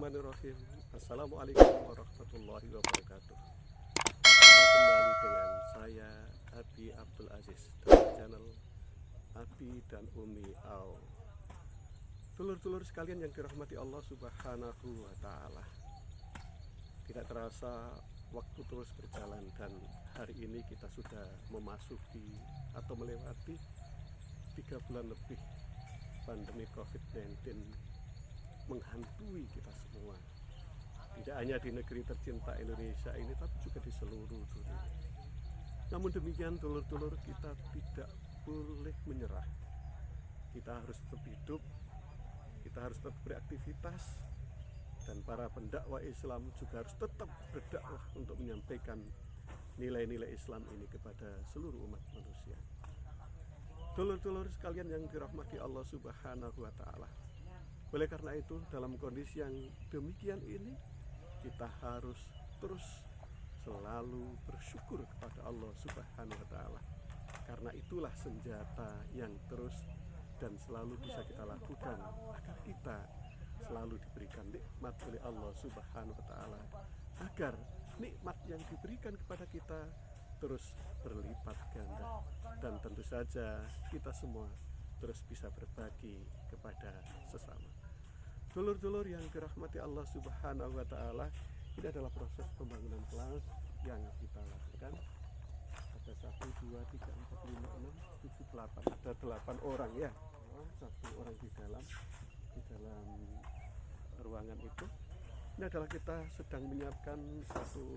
Bismillahirrahmanirrahim. Assalamualaikum warahmatullahi wabarakatuh. Jumpa kembali dengan saya Abi Abdul Aziz dari channel Abi dan Umi Au. Dulur-dulur sekalian yang dirahmati Allah Subhanahu wa Ta'ala, tidak terasa waktu terus berjalan dan hari ini kita sudah memasuki atau melewati 3 bulan lebih pandemi COVID-19 menghantui kita semua, tidak hanya di negeri tercinta Indonesia ini, tapi juga di seluruh dunia. Namun demikian, dulur-dulur, kita tidak boleh menyerah. Kita harus tetap hidup, kita harus tetap beraktivitas, dan para pendakwah Islam juga harus tetap berdakwah untuk menyampaikan nilai-nilai Islam ini kepada seluruh umat manusia. Dulur-dulur sekalian yang dirahmati Allah Subhanahu wa Ta'ala, oleh karena itu, dalam kondisi yang demikian ini, kita harus terus selalu bersyukur kepada Allah Subhanahu wa Ta'ala. Karena itulah senjata yang terus dan selalu bisa kita lakukan agar kita selalu diberikan nikmat oleh Allah Subhanahu wa Ta'ala, agar nikmat yang diberikan kepada kita terus berlipat ganda, dan tentu saja kita semua terus bisa berbagi kepada sesama. Dulur-dulur yang dirahmati Allah Subhanahu wa Ta'ala, ini adalah proses pembangunan kelas yang kita lakukan. Ada 1, 2, 3, 4, 5, 6, 7, 8. Ada 8 orang ya. Satu orang di dalam ruangan itu. Ini adalah kita sedang menyiapkan satu,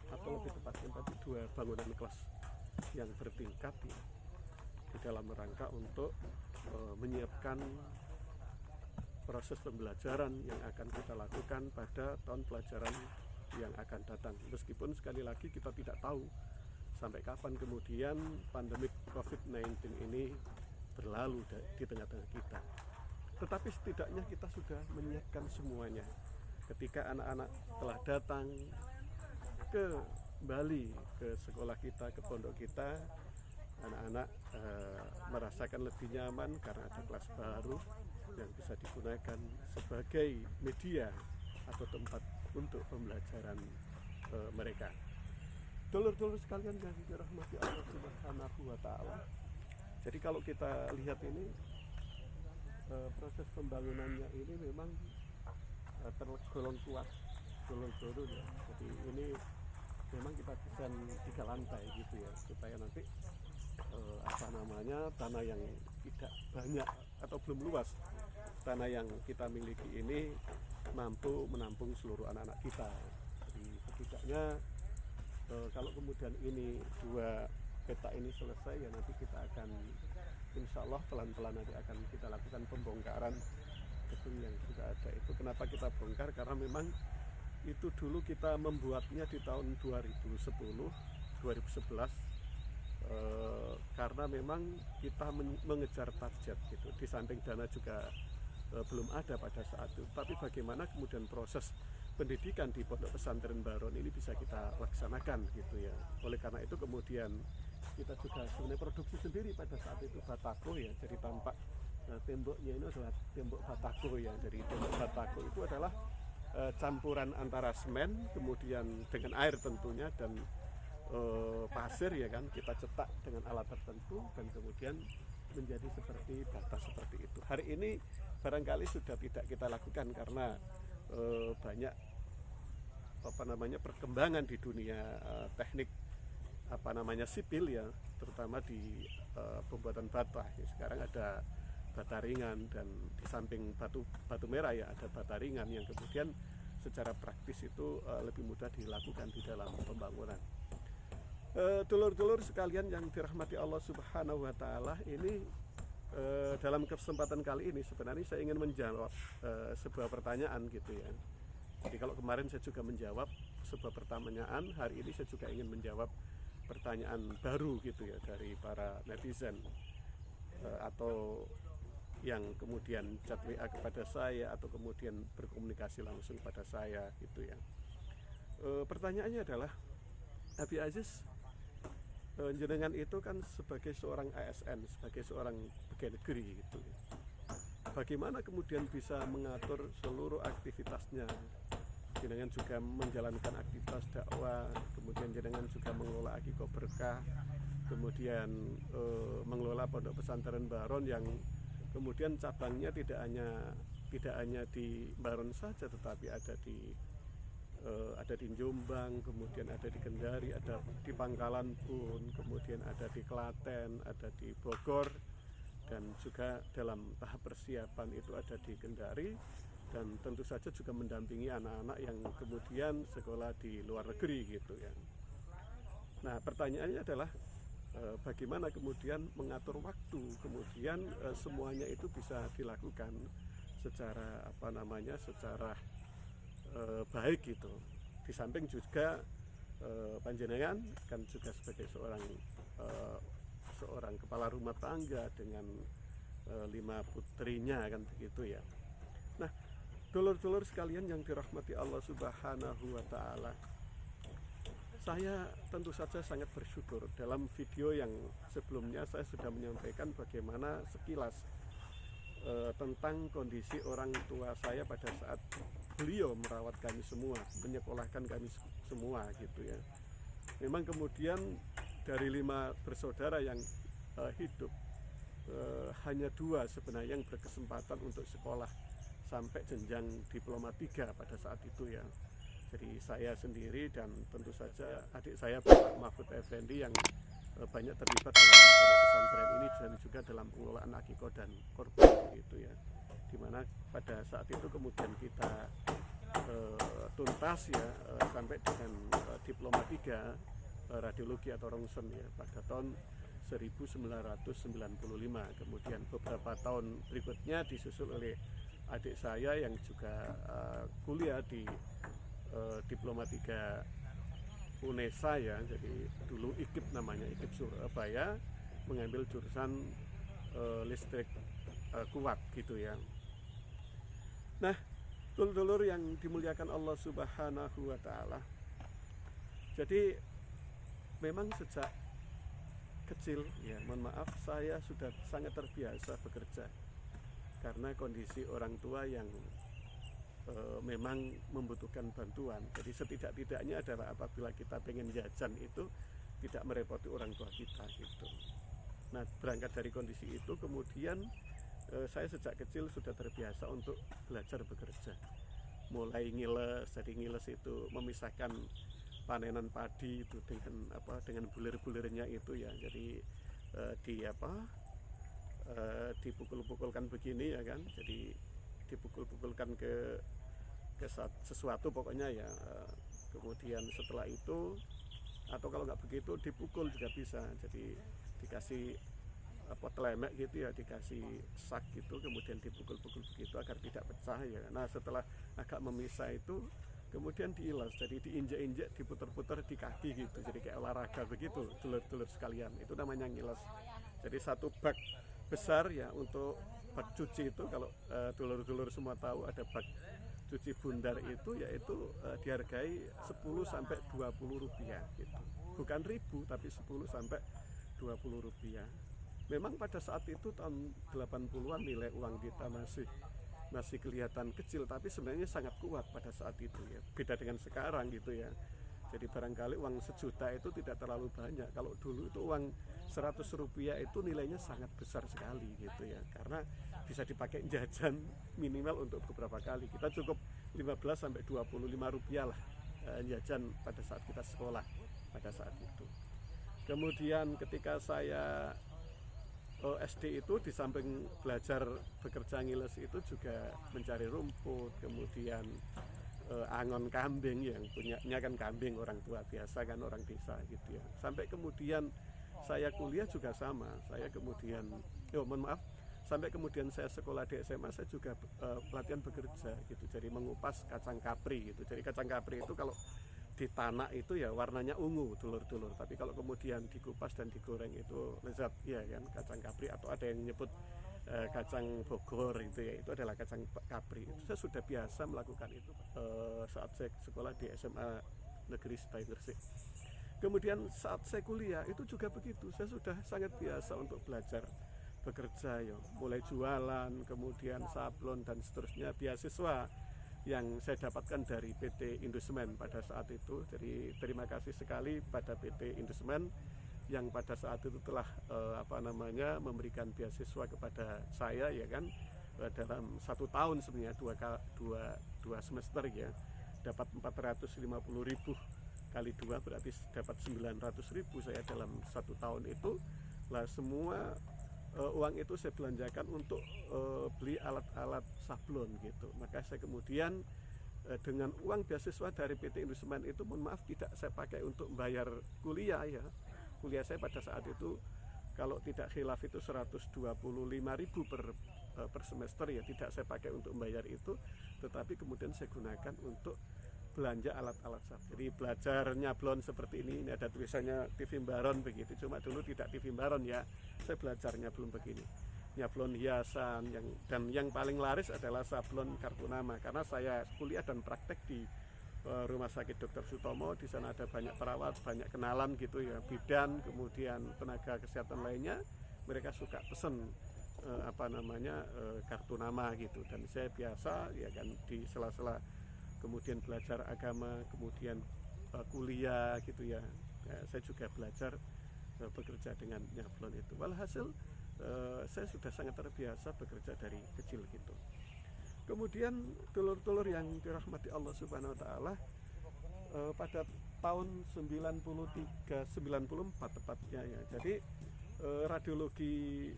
atau lebih tepatnya tadi 2 bangunan kelas yang bertingkat ya, di dalam rangka untuk menyiapkan proses pembelajaran yang akan kita lakukan pada tahun pelajaran yang akan datang. Meskipun sekali lagi kita tidak tahu sampai kapan kemudian pandemi COVID-19 ini berlalu di tengah-tengah kita. Tetapi setidaknya kita sudah menyiapkan semuanya. Ketika anak-anak telah datang ke Bali, ke sekolah kita, ke pondok kita, anak-anak merasakan lebih nyaman karena ada kelas baru yang bisa digunakan sebagai media atau tempat untuk pembelajaran mereka. Dulur-dulur sekalian yang dirahmati Allah Subhanahu wa Ta'ala, jadi kalau kita lihat ini proses pembangunannya ini memang tergolong kuat, dulur-dulur ya. Jadi ini memang kita desain 3 lantai gitu ya, supaya nanti tanah yang tidak banyak atau belum luas, tanah yang kita miliki ini mampu menampung seluruh anak-anak kita. Jadi setidaknya kalau kemudian ini 2 petak ini selesai ya, nanti kita akan insya Allah pelan-pelan nanti akan kita lakukan pembongkaran gedung yang sudah ada itu. Kenapa kita bongkar? Karena memang itu dulu kita membuatnya di tahun 2010, 2011, karena memang kita mengejar target gitu. Di samping dana juga belum ada pada saat itu, tapi bagaimana kemudian proses pendidikan di Pondok Pesantren Baron ini bisa kita laksanakan gitu ya. Oleh karena itu kemudian kita juga sebenarnya produksi sendiri pada saat itu batako ya. Jadi tampak temboknya ini adalah tembok batako ya. Jadi tembok batako itu adalah campuran antara semen kemudian dengan air tentunya dan pasir ya kan, kita cetak dengan alat tertentu dan kemudian menjadi seperti bata seperti itu. Hari ini barangkali sudah tidak kita lakukan karena banyak perkembangan di dunia teknik sipil ya, terutama di pembuatan bata ya. Sekarang ada bata ringan dan di samping batu merah ya ada bata ringan yang kemudian secara praktis itu lebih mudah dilakukan di dalam pembangunan. Dulur-dulur sekalian yang dirahmati Allah Subhanahu wa Ta'ala, ini dalam kesempatan kali ini sebenarnya saya ingin menjawab sebuah pertanyaan gitu ya. Jadi kalau kemarin saya juga menjawab sebuah pertanyaan, hari ini saya juga ingin menjawab pertanyaan baru gitu ya dari para netizen atau yang kemudian chat WA kepada saya atau kemudian berkomunikasi langsung pada saya gitu ya. Pertanyaannya adalah, Abi Aziz, jenengan itu kan sebagai seorang ASN, sebagai seorang pegawai negeri gitu. bagaimana kemudian bisa mengatur seluruh aktivitasnya. Jenengan juga menjalankan aktivitas dakwah, kemudian jenengan juga mengelola Akikoh Berkah, kemudian mengelola pondok pesantren Baron yang kemudian cabangnya tidak hanya di Baron saja, tetapi ada di Jombang, kemudian ada di Kendari, ada di Pangkalan Bun, kemudian ada di Klaten, ada di Bogor, dan juga dalam tahap persiapan itu ada di Kendari, dan tentu saja juga mendampingi anak-anak yang kemudian sekolah di luar negeri gitu ya. Nah, pertanyaannya adalah bagaimana kemudian mengatur waktu, kemudian semuanya itu bisa dilakukan secara secara baik gitu. Di samping juga panjenengan kan juga sebagai seorang kepala rumah tangga dengan 5 putrinya kan begitu ya. Nah, dulur-dulur sekalian yang dirahmati Allah Subhanahu wa Ta'ala, saya tentu saja sangat bersyukur. Dalam video yang sebelumnya saya sudah menyampaikan bagaimana sekilas tentang kondisi orang tua saya pada saat beliau merawat kami semua, menyekolahkan kami semua gitu ya. Memang kemudian dari 5 bersaudara yang hidup, hanya 2 sebenarnya yang berkesempatan untuk sekolah sampai jenjang diploma 3 pada saat itu ya. Jadi saya sendiri dan tentu saja adik saya Pak Mahfud Effendi yang banyak terlibat dalam pondok pesantren ini dan juga dalam pengelolaan akikoh dan korban gitu ya. Dimana pada saat itu kemudian kita tuntas ya sampai dengan diploma 3 radiologi atau rongsen ya pada tahun 1995. Kemudian beberapa tahun berikutnya disusul oleh adik saya yang juga kuliah di diploma 3 UNESA ya, jadi dulu IKIP namanya, IKIP Surabaya, mengambil jurusan listrik kuat gitu ya. Nah, dulur-dulur yang dimuliakan Allah Subhanahu wa Ta'ala, jadi memang sejak kecil ya, mohon maaf, saya sudah sangat terbiasa bekerja karena kondisi orang tua yang memang membutuhkan bantuan. Jadi setidak-tidaknya adalah apabila kita pengen jajan itu tidak merepoti orang tua kita gitu. Nah, berangkat dari kondisi itu kemudian saya sejak kecil sudah terbiasa untuk belajar bekerja. Mulai ngiles, jadi ngiles itu memisahkan panenan padi itu dengan bulir-bulirnya itu ya. Jadi dipukul-pukulkan begini ya kan. Jadi dipukul-pukulkan ke sesuatu pokoknya ya. Kemudian setelah itu, atau kalau nggak begitu dipukul juga bisa. Jadi dikasih telemek gitu ya, dikasih sak gitu, kemudian dipukul-pukul begitu agar tidak pecah ya. Nah, setelah agak memisah itu kemudian diilas, jadi diinjek-injek, diputer-puter di kaki gitu, jadi kayak olahraga begitu dulur-dulur sekalian. Itu namanya ngilas. Jadi satu bak besar ya untuk bak cuci itu, kalau dulur-dulur semua tahu ada bak cuci bundar itu, yaitu dihargai 10 sampai 20 rupiah gitu. Bukan ribu tapi 10 sampai 20 rupiah. Memang pada saat itu tahun 80-an nilai uang kita masih kelihatan kecil, tapi sebenarnya sangat kuat pada saat itu ya. Beda dengan sekarang gitu ya. Jadi barangkali uang 1 juta itu tidak terlalu banyak. Kalau dulu itu uang 100 rupiah itu nilainya sangat besar sekali gitu ya. Karena bisa dipakai jajan minimal untuk beberapa kali. Kita cukup 15 sampai 25 rupiah lah jajan pada saat kita sekolah pada saat itu. Kemudian ketika saya SD itu di samping belajar bekerja ngiles itu juga mencari rumput, kemudian angon kambing, yang punyanya kan kambing orang tua biasa kan, orang desa gitu ya. Sampai kemudian saya kuliah juga sama, saya kemudian sampai kemudian saya sekolah di SMA, saya juga pelatihan bekerja gitu, jadi mengupas kacang kapri gitu. Jadi kacang kapri itu kalau di tanah itu ya warnanya ungu dulur-dulur, tapi kalau kemudian dikupas dan digoreng itu lezat ya kan, kacang kapri, atau ada yang menyebut kacang Bogor itu ya, itu adalah kacang kapri. Itu saya sudah biasa melakukan itu saat saya sekolah di SMA Negeri Setai Gresik. Kemudian saat saya kuliah itu juga begitu, saya sudah sangat biasa untuk belajar bekerja ya, mulai jualan, kemudian sablon dan seterusnya, beasiswa yang saya dapatkan dari PT Indosemen pada saat itu. Jadi terima kasih sekali pada PT Indosemen yang pada saat itu telah memberikan beasiswa kepada saya, ya kan, dalam 1 tahun sebenarnya dua semester ya, dapat 450.000 kali 2 berarti dapat 900.000 saya dalam 1 tahun itu. Lah semua uang itu saya belanjakan untuk beli alat-alat sablon gitu. Maka saya kemudian dengan uang beasiswa dari PT Indosemen itu, mohon maaf, tidak saya pakai untuk membayar kuliah ya. Kuliah saya pada saat itu kalau tidak khilaf itu 125.000 per semester ya, tidak saya pakai untuk membayar itu, tetapi kemudian saya gunakan untuk belanja alat-alat sablon. Jadi belajar nyablon seperti ini ada tulisannya TV Baron begitu, cuma dulu tidak TV Baron ya, saya belajar nyablon begini, nyablon hiasan, yang paling laris adalah sablon kartu nama, karena saya kuliah dan praktek di Rumah Sakit Dr. Sutomo. Di sana ada banyak perawat, banyak kenalan gitu ya, bidan, kemudian tenaga kesehatan lainnya, mereka suka pesen kartu nama gitu, dan saya biasa ya kan di sela-sela kemudian belajar agama, kemudian kuliah gitu ya, saya juga belajar bekerja dengan nyablon itu. Walhasil saya sudah sangat terbiasa bekerja dari kecil gitu. Kemudian dulur-dulur yang dirahmati Allah Subhanahu wa Ta'ala, pada tahun 93-94 tepatnya ya, jadi radiologi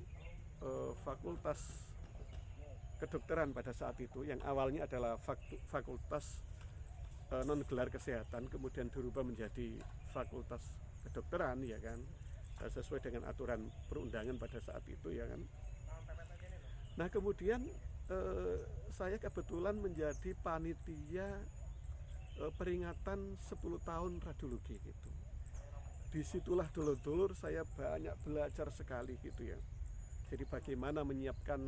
fakultas kedokteran pada saat itu, yang awalnya adalah fakultas non gelar kesehatan, kemudian dirubah menjadi fakultas kedokteran ya kan, sesuai dengan aturan perundangan pada saat itu ya kan. Nah kemudian saya kebetulan menjadi panitia peringatan 10 tahun radiologi gitu. Disitulah dulur-dulur saya banyak belajar sekali gitu ya. Jadi bagaimana menyiapkan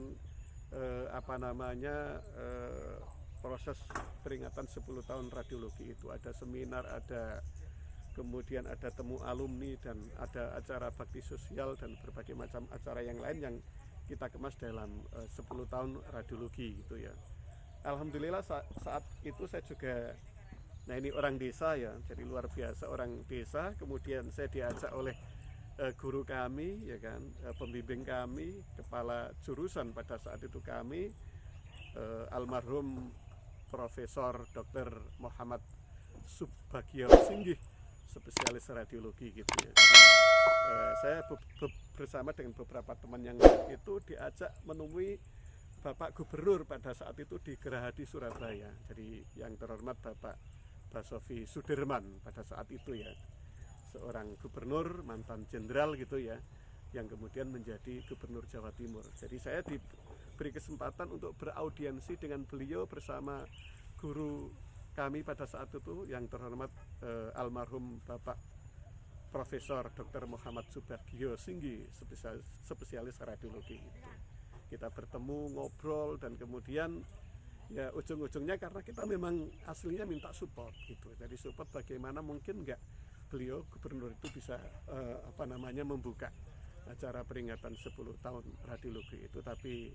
proses peringatan 10 tahun radiologi itu, ada seminar, kemudian ada temu alumni, dan ada acara bakti sosial dan berbagai macam acara yang lain yang kita kemas dalam 10 tahun radiologi gitu ya. Alhamdulillah saat itu saya juga, nah ini orang desa ya, jadi luar biasa orang desa. Kemudian saya diajak oleh guru kami ya kan, pembimbing kami, kepala jurusan pada saat itu kami, almarhum Profesor Dr. Muhammad Subagio Singgih, spesialis radiologi gitu ya. Jadi, saya bersama dengan beberapa teman yang lain itu diajak menemui Bapak Gubernur pada saat itu di Gerahadi Surabaya. Jadi yang terhormat Bapak Basuki Sudirman pada saat itu ya, seorang gubernur mantan jenderal gitu ya, yang kemudian menjadi gubernur Jawa Timur. Jadi saya diberi kesempatan untuk beraudiensi dengan beliau bersama guru kami pada saat itu yang terhormat almarhum Bapak Profesor Dr. Muhammad Subagio Singgih, spesialis radiologi itu. Kita bertemu, ngobrol, dan kemudian ya ujung-ujungnya karena kita memang aslinya minta support gitu. Jadi support bagaimana mungkin enggak beliau gubernur itu bisa membuka acara peringatan 10 tahun radiologi itu, tapi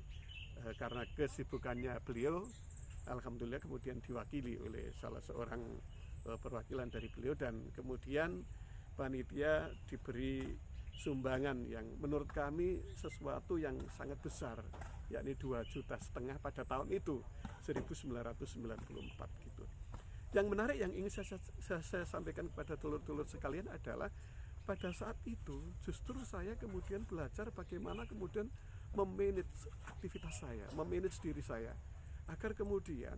karena kesibukannya beliau, alhamdulillah kemudian diwakili oleh salah seorang perwakilan dari beliau, dan kemudian panitia diberi sumbangan yang menurut kami sesuatu yang sangat besar, yakni 2,5 juta pada tahun itu 1994 gitu. Yang menarik yang ingin saya sampaikan kepada dulur-dulur sekalian adalah pada saat itu justru saya kemudian belajar bagaimana kemudian memanage aktivitas saya, memanage diri saya, agar kemudian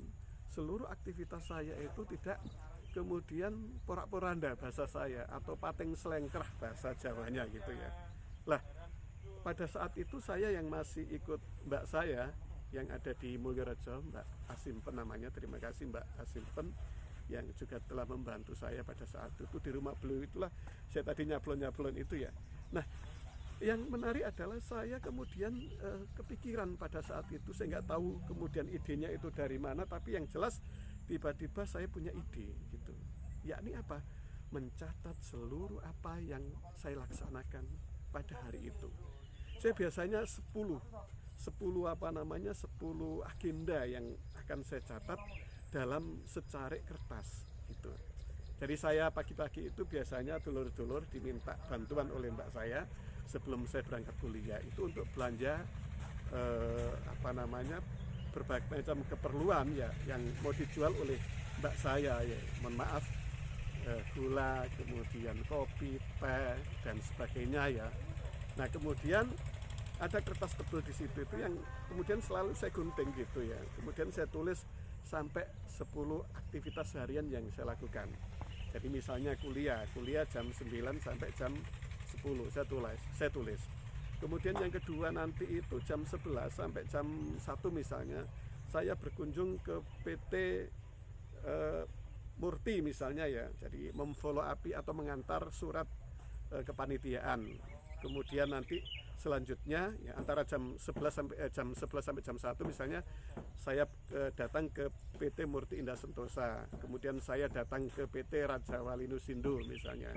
seluruh aktivitas saya itu tidak kemudian porak-poranda bahasa saya, atau pateng selengkrah bahasa Jawanya gitu ya. Lah pada saat itu saya yang masih ikut mbak saya yang ada di Mulyorejo, Mbak Asimpen namanya, terima kasih Mbak Asimpen, yang juga telah membantu saya pada saat itu di rumah beliau itulah saya tadi nyablon itu ya. Nah yang menarik adalah saya kemudian kepikiran pada saat itu, saya nggak tahu kemudian idenya itu dari mana, tapi yang jelas tiba-tiba saya punya ide gitu, yakni apa, mencatat seluruh apa yang saya laksanakan pada hari itu. saya biasanya 10 agenda yang akan saya catat dalam secarik kertas gitu. Jadi saya pagi-pagi itu biasanya dulur-dulur diminta bantuan oleh mbak saya sebelum saya berangkat kuliah itu untuk belanja berbagai macam keperluan ya yang mau dijual oleh mbak saya ya. Mohon maaf, gula, kemudian kopi, teh dan sebagainya ya. Nah kemudian ada kertas tebal di situ itu yang kemudian selalu saya gunting gitu ya. Kemudian saya tulis sampai 10 aktivitas harian yang saya lakukan. Jadi misalnya kuliah jam 9 sampai jam 10 saya tulis. Kemudian yang kedua nanti itu jam 11 sampai jam 1 misalnya saya berkunjung ke PT Murti misalnya ya. Jadi memfollow up atau mengantar surat kepanitiaan. Kemudian nanti selanjutnya ya, antara jam 11 sampai jam 1 misalnya saya datang ke PT Murti Indah Sentosa, kemudian saya datang ke PT Raja Wali Nusindo misalnya,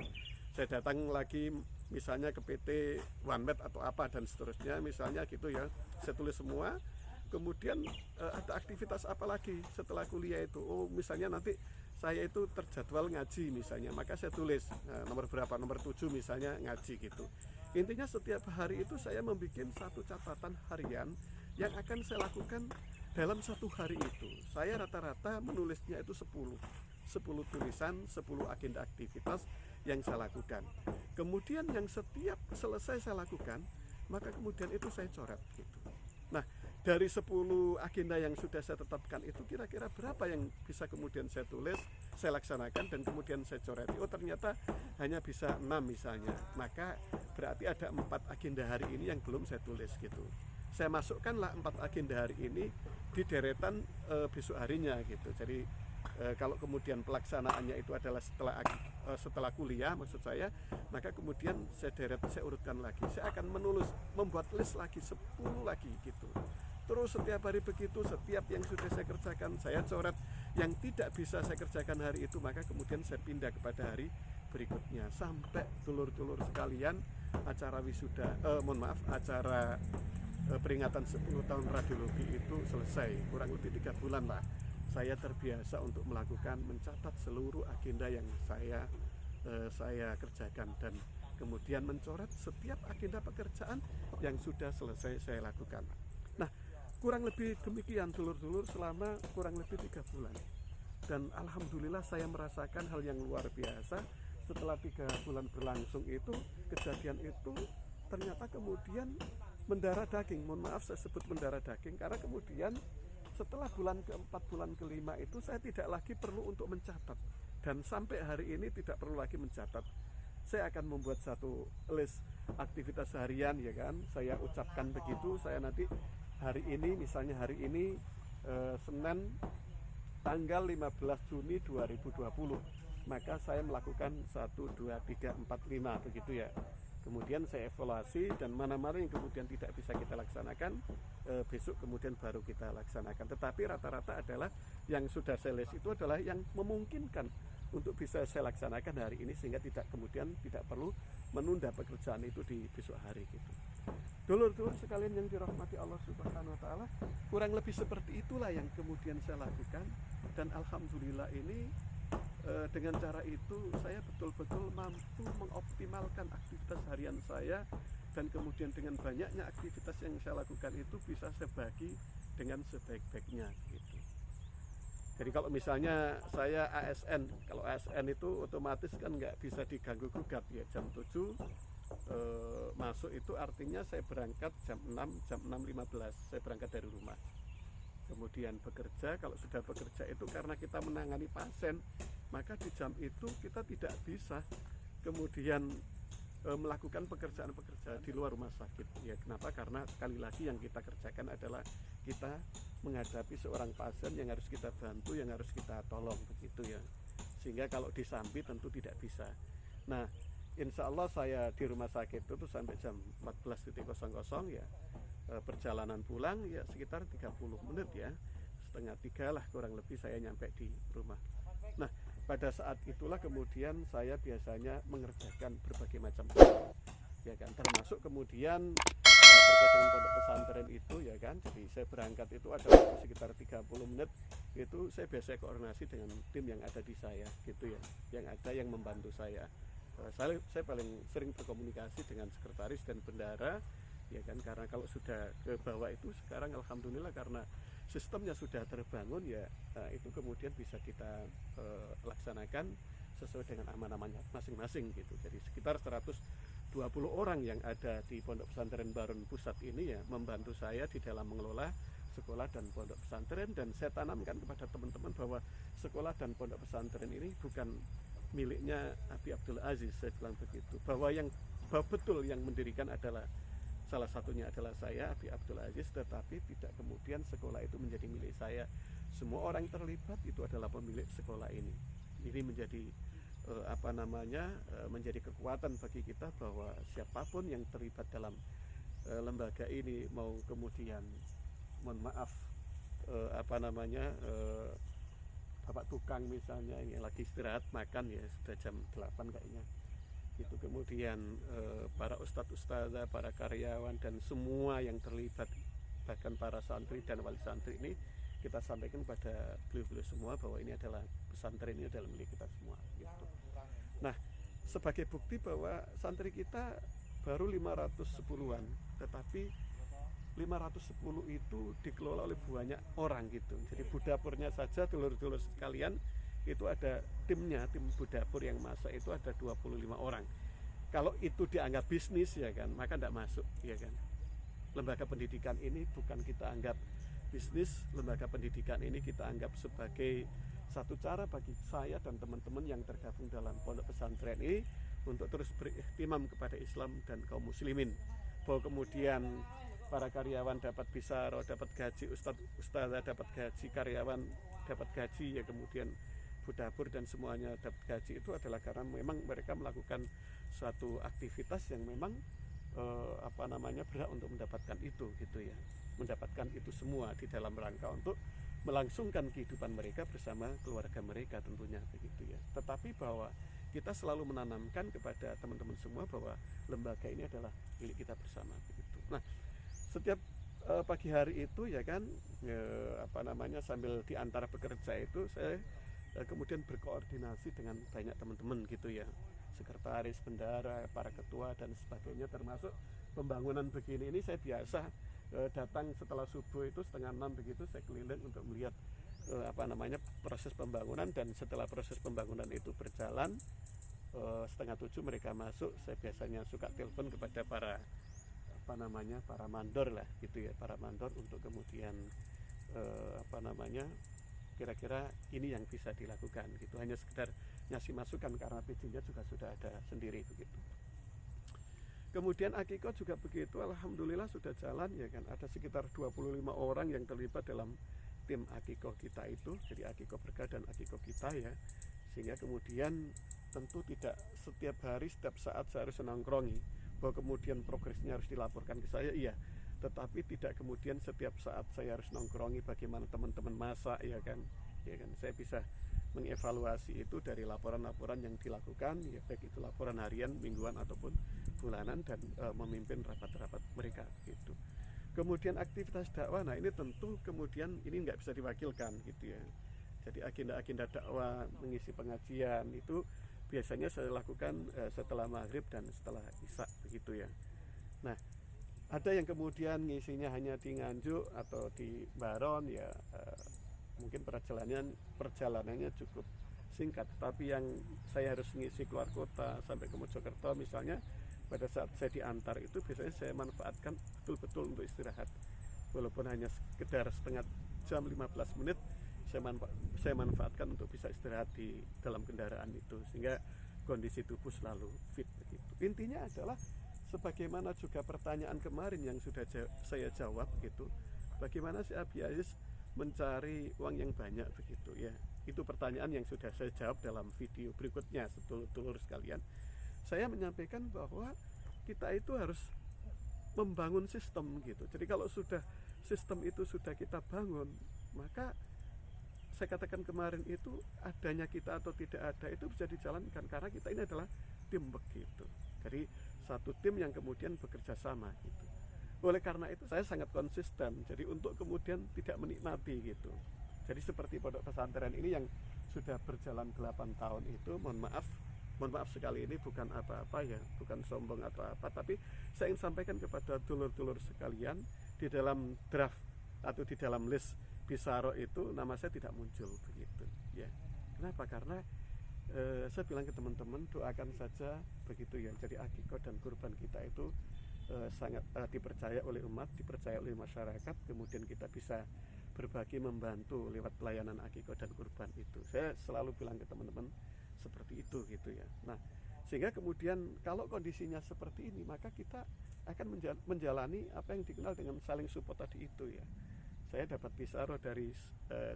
saya datang lagi misalnya ke PT OneMed atau apa dan seterusnya misalnya gitu ya, saya tulis semua. Kemudian ada aktivitas apa lagi setelah kuliah itu, oh misalnya nanti saya itu terjadwal ngaji misalnya, maka saya tulis nomor berapa, nomor 7 misalnya ngaji gitu. Intinya setiap hari itu saya membuat satu catatan harian yang akan saya lakukan dalam satu hari itu. Saya rata-rata menulisnya itu 10 tulisan, 10 agenda aktivitas yang saya lakukan. Kemudian yang setiap selesai saya lakukan, maka kemudian itu saya coret gitu. Nah, dari 10 agenda yang sudah saya tetapkan itu kira-kira berapa yang bisa kemudian saya tulis, saya laksanakan dan kemudian saya coret. Oh ternyata hanya bisa 6 misalnya, maka berarti ada 4 agenda hari ini yang belum saya tulis gitu. Saya masukkanlah 4 agenda hari ini di deretan besok harinya gitu. Jadi kalau kemudian pelaksanaannya itu adalah setelah kuliah maksud saya, maka kemudian saya urutkan lagi. Saya akan membuat list lagi 10 lagi gitu. Terus setiap hari begitu, setiap yang sudah saya kerjakan saya coret, yang tidak bisa saya kerjakan hari itu maka kemudian saya pindah kepada hari berikutnya sampai dulur-dulur sekalian acara peringatan 10 tahun radiologi itu selesai, kurang lebih 3 bulan lah. Saya terbiasa untuk mencatat seluruh agenda yang saya kerjakan dan kemudian mencoret setiap agenda pekerjaan yang sudah selesai saya lakukan. Nah, kurang lebih demikian dulur-dulur selama kurang lebih 3 bulan. Dan alhamdulillah saya merasakan hal yang luar biasa. Setelah 3 bulan berlangsung itu, kejadian itu ternyata kemudian mendarah daging. Mohon maaf saya sebut mendarah daging karena kemudian setelah bulan ke-4, bulan ke-5 itu saya tidak lagi perlu untuk mencatat. Dan sampai hari ini tidak perlu lagi mencatat. Saya akan membuat satu list aktivitas harian ya kan. Saya ucapkan begitu, saya nanti hari ini misalnya Senin tanggal 15 Juni 2020 maka saya melakukan 1, 2, 3, 4, 5 begitu ya. Kemudian saya evaluasi dan mana-mana yang kemudian tidak bisa kita laksanakan besok kemudian baru kita laksanakan. Tetapi rata-rata adalah yang sudah saya list itu adalah yang memungkinkan untuk bisa saya laksanakan hari ini sehingga tidak perlu menunda pekerjaan itu di besok hari gitu. Dulur-dulur sekalian yang dirahmati Allah Subhanahu wa taala, kurang lebih seperti itulah yang kemudian saya lakukan dan alhamdulillah ini dengan cara itu saya betul-betul mampu mengoptimalkan aktivitas harian saya dan kemudian dengan banyaknya aktivitas yang saya lakukan itu bisa saya bagi dengan sebaik-baiknya gitu. Jadi kalau misalnya saya ASN, kalau ASN itu otomatis kan nggak bisa diganggu gugat ya, jam 7 masuk itu artinya saya berangkat jam 6, jam 6.15 saya berangkat dari rumah. Kemudian bekerja, kalau sudah bekerja itu karena kita menangani pasien, maka di jam itu kita tidak bisa kemudian melakukan pekerjaan-pekerjaan di luar rumah sakit. Ya, kenapa? Karena sekali lagi yang kita kerjakan adalah kita menghadapi seorang pasien yang harus kita bantu, yang harus kita tolong begitu ya. Sehingga kalau disambi tentu tidak bisa. Nah, insya Allah saya di rumah sakit itu sampai jam 14.00 ya. Perjalanan pulang ya sekitar 30 menit ya, 2:30 lah kurang lebih saya nyampe di rumah. Nah pada saat itulah kemudian saya biasanya mengerjakan berbagai macam hal ya kan, termasuk kemudian pesantren itu ya kan, jadi saya berangkat itu ada waktu sekitar 30 menit, itu saya biasa koordinasi dengan tim yang ada di saya gitu ya, yang membantu saya. Saya paling sering berkomunikasi dengan sekretaris dan bendara ya kan, karena kalau sudah ke bawah itu sekarang alhamdulillah karena sistemnya sudah terbangun ya, itu kemudian bisa kita laksanakan sesuai dengan amanah-amanah masing-masing gitu. Jadi sekitar 120 orang yang ada di Pondok Pesantren Baron Pusat ini ya membantu saya di dalam mengelola sekolah dan pondok pesantren, dan saya tanamkan kepada teman-teman bahwa sekolah dan pondok pesantren ini bukan miliknya Abi Abdul Aziz. Saya bilang begitu, bahwa betul yang mendirikan adalah salah satunya adalah saya, Abi Abdul Aziz, tetapi tidak kemudian sekolah itu menjadi milik saya. Semua orang terlibat itu adalah pemilik sekolah ini. Ini menjadi menjadi kekuatan bagi kita bahwa siapapun yang terlibat dalam lembaga ini, mau kemudian mohon maaf bapak tukang misalnya yang lagi istirahat makan ya, sudah jam 8 kayaknya itu, kemudian para ustadz-ustadzah, para karyawan dan semua yang terlibat, bahkan para santri dan wali santri ini, kita sampaikan pada beliau-beliau semua bahwa ini adalah pesantren, ini adalah milik kita semua gitu. Nah, sebagai bukti bahwa santri kita baru 510-an, tetapi 510 itu dikelola oleh banyak orang gitu. Jadi budapurnya saja, dulur-dulur sekalian, itu ada timnya, tim budapur yang masak itu ada 25 orang. Kalau itu dianggap bisnis ya kan, maka tidak masuk ya kan. Lembaga pendidikan ini bukan kita anggap bisnis, lembaga pendidikan ini kita anggap sebagai satu cara bagi saya dan teman-teman yang tergabung dalam pondok pesantren ini untuk terus berihtimam kepada Islam dan kaum muslimin, bahwa kemudian para karyawan dapat bisaro, dapat gaji, ustadzah dapat gaji, karyawan dapat gaji ya, kemudian budapur dan semuanya dapat gaji, itu adalah karena memang mereka melakukan suatu aktivitas yang memang berhak untuk mendapatkan itu gitu ya, mendapatkan itu semua di dalam rangka untuk melangsungkan kehidupan mereka bersama keluarga mereka tentunya begitu ya. Tetapi bahwa kita selalu menanamkan kepada teman-teman semua bahwa lembaga ini adalah milik kita bersama begitu. Nah, setiap pagi hari itu ya kan, sambil diantara bekerja itu saya kemudian berkoordinasi dengan banyak teman-teman gitu ya, sekretaris, bendara, para ketua dan sebagainya, termasuk pembangunan begini ini saya biasa datang setelah subuh itu 5:30 begitu, saya keliling untuk melihat proses pembangunan, dan setelah proses pembangunan itu berjalan 6:30 mereka masuk, saya biasanya suka telepon kepada para mandor lah gitu ya, para mandor untuk kemudian kira-kira ini yang bisa dilakukan gitu, hanya sekedar ngasih masukan karena PJ-nya juga sudah ada sendiri begitu. Kemudian akikah juga begitu, alhamdulillah sudah jalan ya kan, ada sekitar 25 orang yang terlibat dalam tim akikah kita itu, jadi akikah berkah dan akikah kita ya, sehingga kemudian tentu tidak setiap hari, setiap saat saya harus nongkrongi, bahwa kemudian progresnya harus dilaporkan ke saya, iya, tetapi tidak kemudian setiap saat saya harus nongkrongi bagaimana teman-teman masak ya kan, saya bisa mengevaluasi itu dari laporan-laporan yang dilakukan ya, baik itu laporan harian, mingguan ataupun bulanan, dan memimpin rapat-rapat mereka gitu. Kemudian aktivitas dakwah, nah ini tentu kemudian ini nggak bisa diwakilkan gitu ya, jadi agenda-agenda dakwah, mengisi pengajian itu biasanya saya lakukan setelah maghrib dan setelah isya begitu ya. Nah, ada yang kemudian ngisinya hanya di Nganjuk atau di Baron ya, mungkin perjalanannya cukup singkat, tapi yang saya harus ngisi keluar kota sampai ke Mojokerto misalnya, pada saat saya diantar itu biasanya saya manfaatkan betul-betul untuk istirahat, walaupun hanya sekedar setengah jam 15 menit, saya manfaatkan untuk bisa istirahat di dalam kendaraan itu, sehingga kondisi tubuh selalu fit begitu. Intinya adalah sebagaimana juga pertanyaan kemarin yang sudah saya jawab gitu, bagaimana si Abi Aziz mencari uang yang banyak begitu ya, itu pertanyaan yang sudah saya jawab dalam video berikutnya. Sedulur-dulur sekalian, saya menyampaikan bahwa kita itu harus membangun sistem gitu. Jadi kalau sudah sistem itu sudah kita bangun, maka saya katakan kemarin itu, adanya kita atau tidak ada itu bisa dijalankan, karena kita ini adalah tim begitu. Jadi satu tim yang kemudian bekerja sama gitu. Oleh karena itu saya sangat konsisten. Jadi untuk kemudian tidak menikmati gitu. Jadi seperti pondok pesantren ini yang sudah berjalan 8 tahun itu, mohon maaf sekali, ini bukan apa-apa ya, bukan sombong atau apa, tapi saya ingin sampaikan kepada dulur-dulur sekalian, di dalam draft atau di dalam list Bisaro itu nama saya tidak muncul begitu ya. Kenapa? Karena saya bilang ke teman-teman, doakan saja begitu ya. Jadi akikah dan kurban kita itu sangat dipercaya oleh umat, dipercaya oleh masyarakat, kemudian kita bisa berbagi, membantu lewat pelayanan akikah dan kurban itu. Saya selalu bilang ke teman-teman seperti itu gitu ya. Nah, sehingga kemudian kalau kondisinya seperti ini, maka kita akan menjalani apa yang dikenal dengan saling support tadi itu ya. Saya dapat Bisaro dari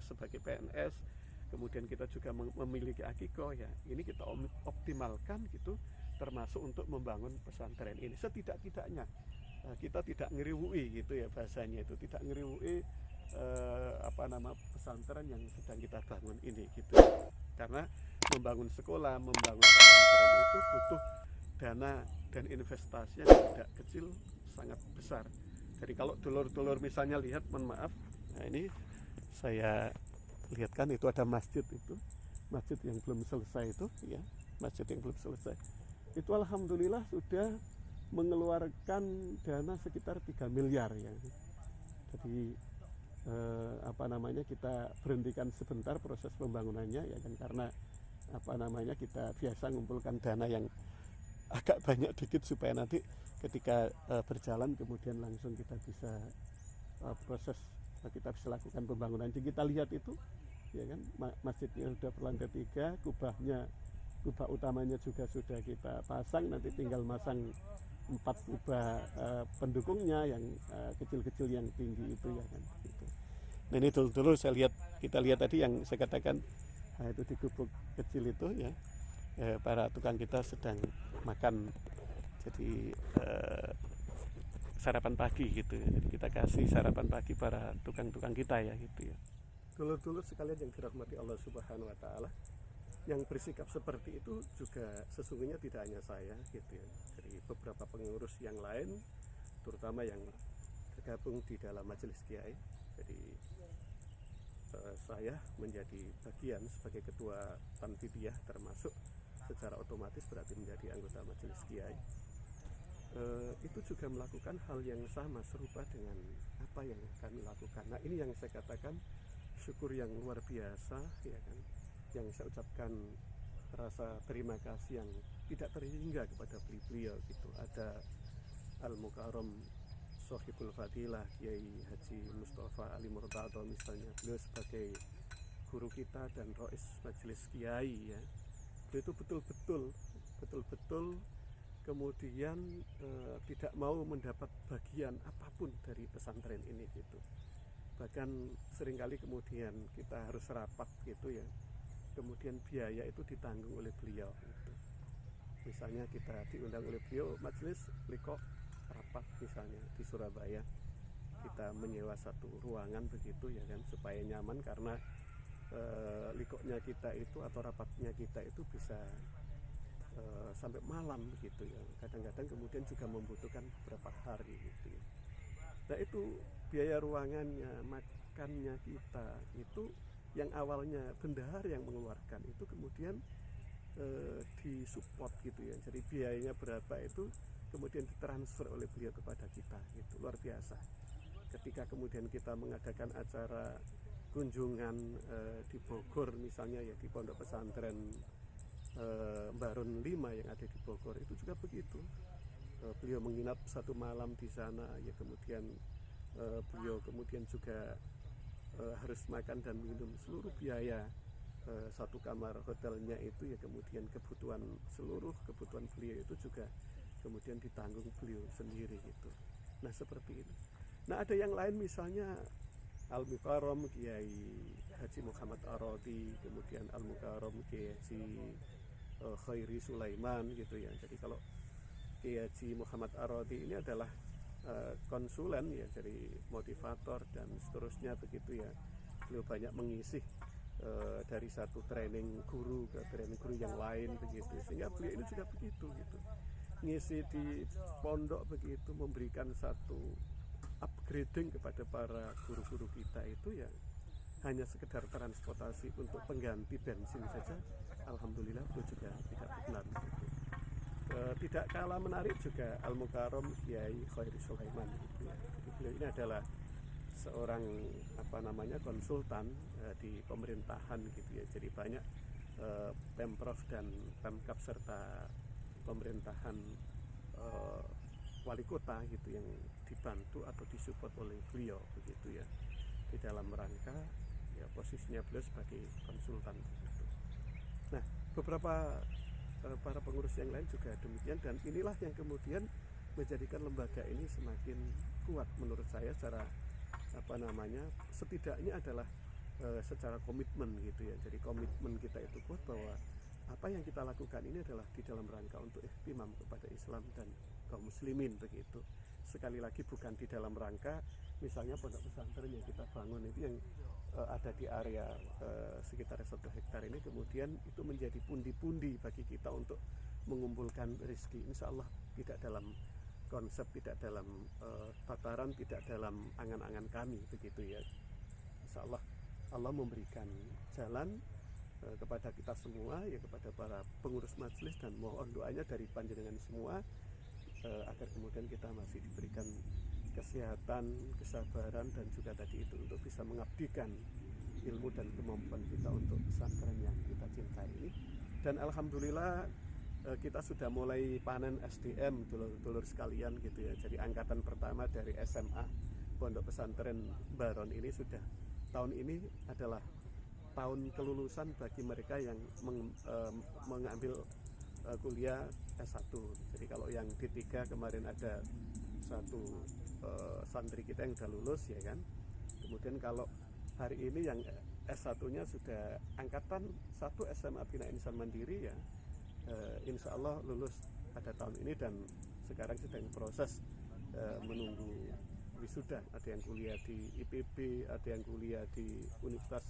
sebagai PNS, kemudian kita juga memiliki akikah ya. Ini kita optimalkan gitu, termasuk untuk membangun pesantren ini. Setidak-tidaknya kita tidak ngeriwui gitu ya bahasanya itu, tidak ngeriwui pesantren yang sedang kita bangun ini gitu. Karena membangun sekolah, membangun pesantren itu butuh dana dan investasinya tidak kecil, sangat besar. Jadi kalau dulur-dulur misalnya lihat, mohon maaf, nah ini saya lihatkan itu ada masjid itu, masjid yang belum selesai itu ya, masjid yang belum selesai. Itu alhamdulillah sudah mengeluarkan dana sekitar 3 miliar ya. Jadi kita berhentikan sebentar proses pembangunannya ya kan, karena kita biasa mengumpulkan dana yang agak banyak dikit supaya nanti ketika berjalan kemudian langsung kita bisa kita bisa lakukan pembangunan. Jadi kita lihat itu ya kan, masjidnya sudah berlantai 3, kubah utamanya juga sudah kita pasang, nanti tinggal masang 4 kubah pendukungnya yang kecil-kecil yang tinggi itu ya kan gitu. Nah ini dulu kita lihat tadi yang saya katakan, itu di gubuk kecil itu ya, para tukang kita sedang makan, jadi sarapan pagi gitu ya. Jadi kita kasih sarapan pagi para tukang-tukang kita ya gitu ya. Dulur-dulur sekalian yang dirahmati Allah Subhanahu wa taala, yang bersikap seperti itu juga sesungguhnya tidak hanya saya gitu ya. Jadi beberapa pengurus yang lain, terutama yang tergabung di dalam majelis kiai. Jadi saya menjadi bagian sebagai ketua Tanfidiyah, termasuk secara otomatis berarti menjadi anggota majelis kiai. Itu juga melakukan hal yang sama, serupa dengan apa yang kami lakukan. Nah ini yang saya katakan syukur yang luar biasa ya kan, yang saya ucapkan rasa terima kasih yang tidak terhingga kepada beliau gitu. Ada Al-Mukarram Sohibul Fadilah Kiai Haji Mustafa Ali Murtado misalnya, beliau sebagai guru kita dan rois majelis kiai ya, beliau itu betul-betul kemudian tidak mau mendapat bagian apapun dari pesantren ini gitu. Bahkan seringkali kemudian kita harus rapat gitu ya, kemudian biaya itu ditanggung oleh beliau gitu. Misalnya kita diundang oleh beliau majelis liqo rapat misalnya di Surabaya, kita menyewa satu ruangan begitu ya kan, supaya nyaman, karena liqonya kita itu atau rapatnya kita itu bisa sampai malam begitu ya, kadang-kadang kemudian juga membutuhkan beberapa hari gitu ya. Nah itu biaya ruangannya, makannya kita itu yang awalnya bendahar yang mengeluarkan, itu kemudian disupport gitu ya. Jadi biayanya berapa itu kemudian ditransfer oleh beliau kepada kita, itu luar biasa. Ketika kemudian kita mengadakan acara kunjungan di Bogor misalnya ya, di pondok pesantren Barun 5 yang ada di Bogor, itu juga begitu. Beliau menginap satu malam di sana ya, kemudian beliau kemudian juga harus makan dan minum, seluruh biaya satu kamar hotelnya itu ya, kemudian seluruh kebutuhan beliau itu juga kemudian ditanggung beliau sendiri gitu. Nah seperti itu. Nah ada yang lain misalnya Al-Mukarram Kiai Haji Muhammad Arodi, kemudian Al-Mukarram Kiai Haji Khairi Sulaiman gitu ya. Jadi kalau Kiai Haji Muhammad Arodi ini adalah konsulen ya, jadi motivator dan seterusnya begitu ya. Beliau banyak mengisi dari satu training guru ke training guru yang lain begitu, sehingga beliau ini juga begitu gitu, ngisi di pondok begitu, memberikan satu grading kepada para guru-guru kita itu ya hanya sekedar transportasi untuk pengganti bensin saja, alhamdulillah itu juga tidak benar. Tidak kalah menarik juga Al-Mukarram Kiai Khairi Sulaiman gitu ya. Jadi beliau ini adalah seorang konsultan di pemerintahan gitu ya. Jadi banyak Pemprov dan Pemkab serta pemerintahan wali kota gitu yang dibantu atau disupport oleh beliau begitu ya, di dalam rangka ya posisinya beliau sebagai konsultan begitu. Nah, beberapa para pengurus yang lain juga demikian, dan inilah yang kemudian menjadikan lembaga ini semakin kuat menurut saya secara setidaknya adalah secara komitmen gitu ya. Jadi komitmen kita itu kuat bahwa apa yang kita lakukan ini adalah di dalam rangka untuk ihtimam kepada Islam dan kaum muslimin begitu. Sekali lagi bukan di dalam rangka misalnya pondok pesantren yang kita bangun itu yang ada di area sekitar 1 hektar ini kemudian itu menjadi pundi-pundi bagi kita untuk mengumpulkan rezeki. Insya Allah tidak dalam konsep, tidak dalam tataran, tidak dalam angan-angan kami begitu ya. Insya Allah Allah memberikan jalan kepada kita semua ya, kepada para pengurus majelis, dan mohon doanya dari panjenengan semua agar kemudian kita masih diberikan kesehatan, kesabaran, dan juga tadi itu untuk bisa mengabdikan ilmu dan kemampuan kita untuk pesantren yang kita cintai ini. Dan alhamdulillah kita sudah mulai panen SDM dulur-dulur sekalian gitu ya. Jadi angkatan pertama dari SMA Pondok Pesantren Baron ini sudah tahun ini adalah tahun kelulusan bagi mereka yang mengambil kuliah S1. Jadi kalau yang D3 kemarin ada satu santri kita yang sudah lulus ya kan. Kemudian kalau hari ini yang S1-nya sudah angkatan 1 SMA Bina Insan Mandiri ya, insya Allah lulus pada tahun ini dan sekarang sedang proses menunggu wisuda. Ada yang kuliah di IPB, ada yang kuliah di Universitas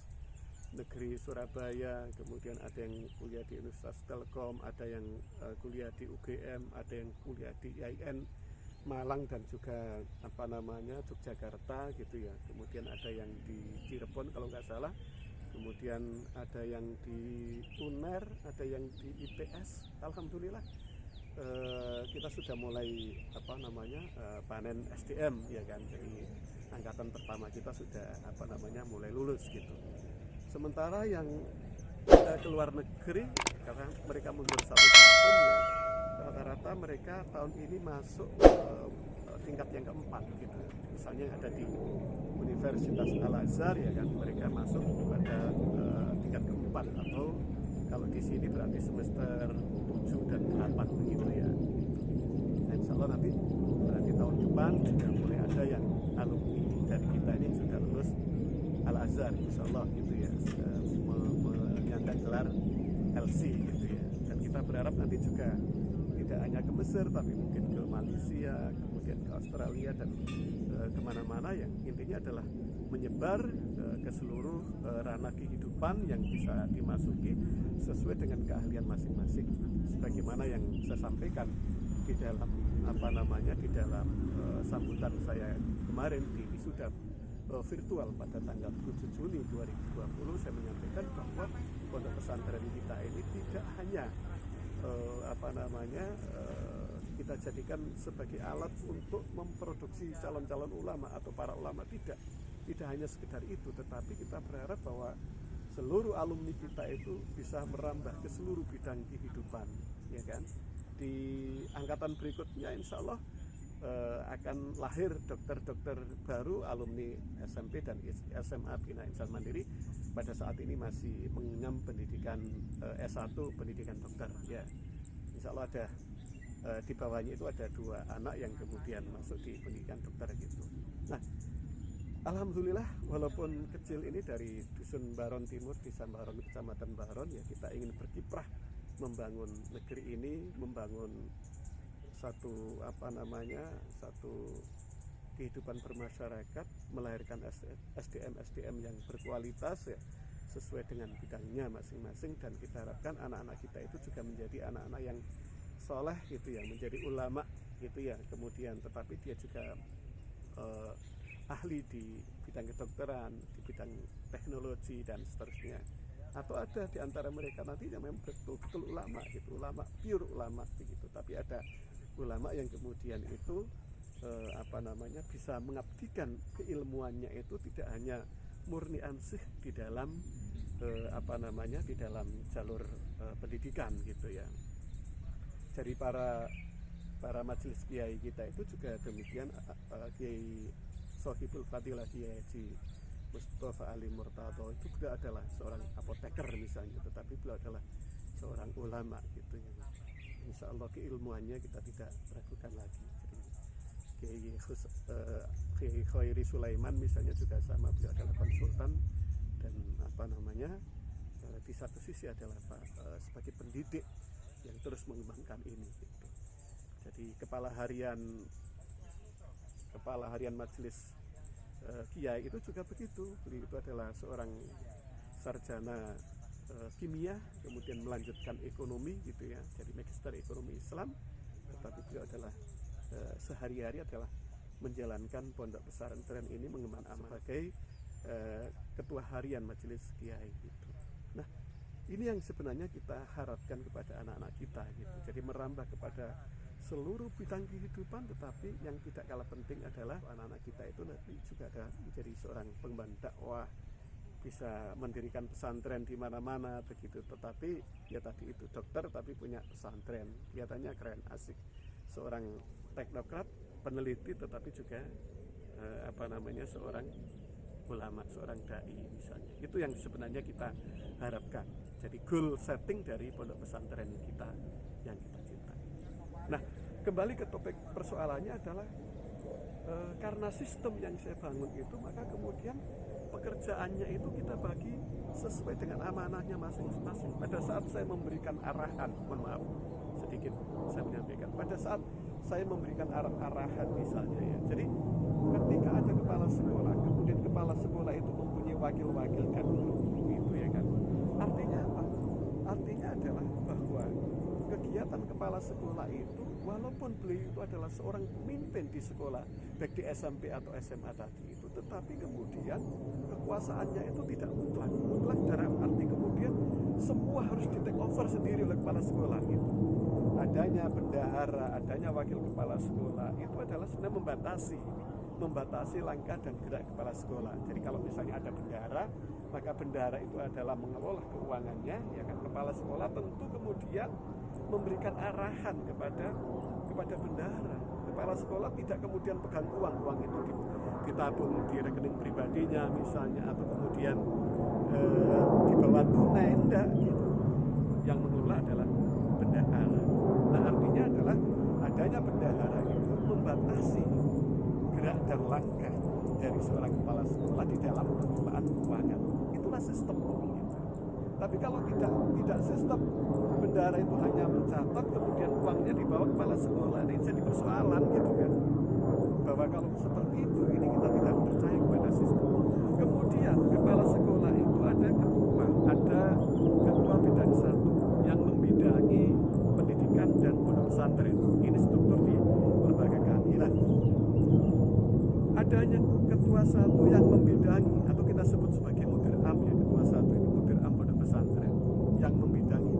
Negeri Surabaya, kemudian ada yang kuliah di Universitas Telkom, ada yang kuliah di UGM, ada yang kuliah di IAIN Malang dan juga Yogyakarta gitu ya. Kemudian ada yang di Cirebon kalau nggak salah, kemudian ada yang di UNER, ada yang di ITS. Alhamdulillah kita sudah mulai panen SDM ya kan. Jadi angkatan pertama kita sudah mulai lulus gitu. Sementara yang ke luar negeri karena mereka mundur 1 tahun ya, rata-rata mereka tahun ini masuk tingkat yang keempat gitu. Misalnya yang ada di Universitas Al-Azhar ya kan, mereka masuk pada tingkat keempat, atau kalau di sini berarti semester 7 dan 8 begitu ya. Nah, insya Allah nanti berarti tahun depan juga mulai ada yang alumni dari kita ini sudah lulus Al-Azhar insya Allah gitu ya, menyandang gelar LC gitu ya. Dan kita berharap nanti juga tidak hanya ke Mesir tapi mungkin ke Malaysia, kemudian ke Australia dan kemana-mana, yang intinya adalah menyebar ke seluruh ranah kehidupan yang bisa dimasuki sesuai dengan keahlian masing-masing, sebagaimana yang saya sampaikan di dalam di dalam sambutan saya kemarin di wisuda virtual pada tanggal 7 Juni 2020. Saya menyampaikan bahwa pondok pesantren kita ini tidak hanya kita jadikan sebagai alat untuk memproduksi calon-calon ulama atau para ulama, tidak hanya sekedar itu, tetapi kita berharap bahwa seluruh alumni kita itu bisa merambah ke seluruh bidang kehidupan ya kan. Di angkatan berikutnya insya Allah akan lahir dokter-dokter baru alumni SMP dan SMA Bina Insan Mandiri pada saat ini masih mengenyam pendidikan S1 pendidikan dokter ya. Insya Allah ada di bawahnya itu ada 2 anak yang kemudian masuk di pendidikan dokter gitu. Nah, alhamdulillah walaupun kecil ini dari Dusun Baron Timur, Desa Baron, Kecamatan Baron ya, kita ingin berkiprah membangun negeri ini, membangun satu kehidupan bermasyarakat, melahirkan SDM yang berkualitas ya, sesuai dengan bidangnya masing-masing, dan kita harapkan anak-anak kita itu juga menjadi anak-anak yang soleh gitu ya, menjadi ulama gitu ya. Kemudian tetapi dia juga ahli di bidang kedokteran, di bidang teknologi dan seterusnya, atau ada di antara mereka nanti yang memang betul-betul ulama gitu, ulama pure ulama begitu. Tapi ada ulama yang kemudian itu bisa mengabdikan keilmuannya itu tidak hanya murni ansih di dalam di dalam jalur pendidikan gitu ya. Jadi para majelis kiai kita itu juga demikian. Kiai Sohibul Fadilah Kiai Haji Mustafa Ali Murtado itu juga adalah seorang apoteker misalnya, tetapi beliau adalah seorang ulama gitu ya. Insya Allah keilmuannya kita tidak ragukan lagi. Jadi Kiai Khairi Sulaiman misalnya juga sama, beliau adalah konsultan dan di satu sisi adalah sebagai pendidik yang terus mengembangkan ini gitu. Jadi kepala harian majelis kiai itu juga begitu. Beliau itu adalah seorang sarjana kimia, kemudian melanjutkan ekonomi gitu ya, jadi magister ekonomi Islam, tetapi beliau adalah sehari-hari adalah menjalankan pondok pesantren ini, mengemban amanah sebagai ketua harian majelis kiai gitu. Nah, ini yang sebenarnya kita harapkan kepada anak-anak kita gitu. Jadi merambah kepada seluruh bidang kehidupan, tetapi yang tidak kalah penting adalah anak-anak kita itu nanti juga ada menjadi seorang pengemban dakwah, bisa mendirikan pesantren di mana-mana begitu. Tetapi ya tadi itu dokter tapi punya pesantren, kelihatannya keren, asik. Seorang teknokrat, peneliti, tetapi juga seorang ulama, seorang dai misalnya. Itu yang sebenarnya kita harapkan. Jadi goal setting dari pondok pesantren kita yang kita cintai. Nah, kembali ke topik persoalannya adalah karena sistem yang saya bangun itu, maka kemudian pekerjaannya itu kita bagi sesuai dengan amanahnya masing-masing. Pada saat saya memberikan arahan, mohon maaf sedikit saya menyampaikan, pada saat saya memberikan arahan misalnya ya, jadi ketika ada kepala sekolah, kemudian kepala sekolah itu mempunyai wakil-wakil dan guru-guru itu ya kan, artinya apa? Artinya adalah bahwa kegiatan kepala sekolah itu, walaupun beliau itu adalah seorang pemimpin di sekolah, baik di SMP atau SMA tadi itu, tetapi kemudian kekuasaannya itu tidak mutlak. Mutlak dalam arti kemudian semua harus di take over sendiri oleh kepala sekolah itu. Adanya bendahara, adanya wakil kepala sekolah itu adalah sebenarnya membatasi langkah dan gerak kepala sekolah. Jadi kalau misalnya ada bendahara, maka bendahara itu adalah mengelola keuangannya, ya kan. Kepala sekolah tentu kemudian memberikan arahan kepada bendahara. Kepala sekolah tidak kemudian pegang uang itu ditabung di rekening pribadinya misalnya, atau kemudian dibawa tunai, enggak gitu. Yang mengelola adalah bendahara. Nah, artinya adalah adanya bendahara itu membatasi gerak dan langkah dari seorang kepala sekolah di dalam pengelolaan keuangan. Itulah sistem gitu. Tapi kalau tidak sistem, bendahara itu hanya mencatat, kemudian uangnya dibawa kepala sekolah, ini jadi persoalan gitu kan. Bahwa kalau seperti itu, ini kita tidak percaya kepada sistem. Kemudian kepala sekolah itu ada ketua bidang satu yang membidangi pendidikan dan pondok pesantren. Ini struktur di lembaga kami. Nah, adanya ketua satu yang membidangi, atau kita sebut sebagai mudir am ya, ketua satu ini mudir am pondok pesantren yang membidangi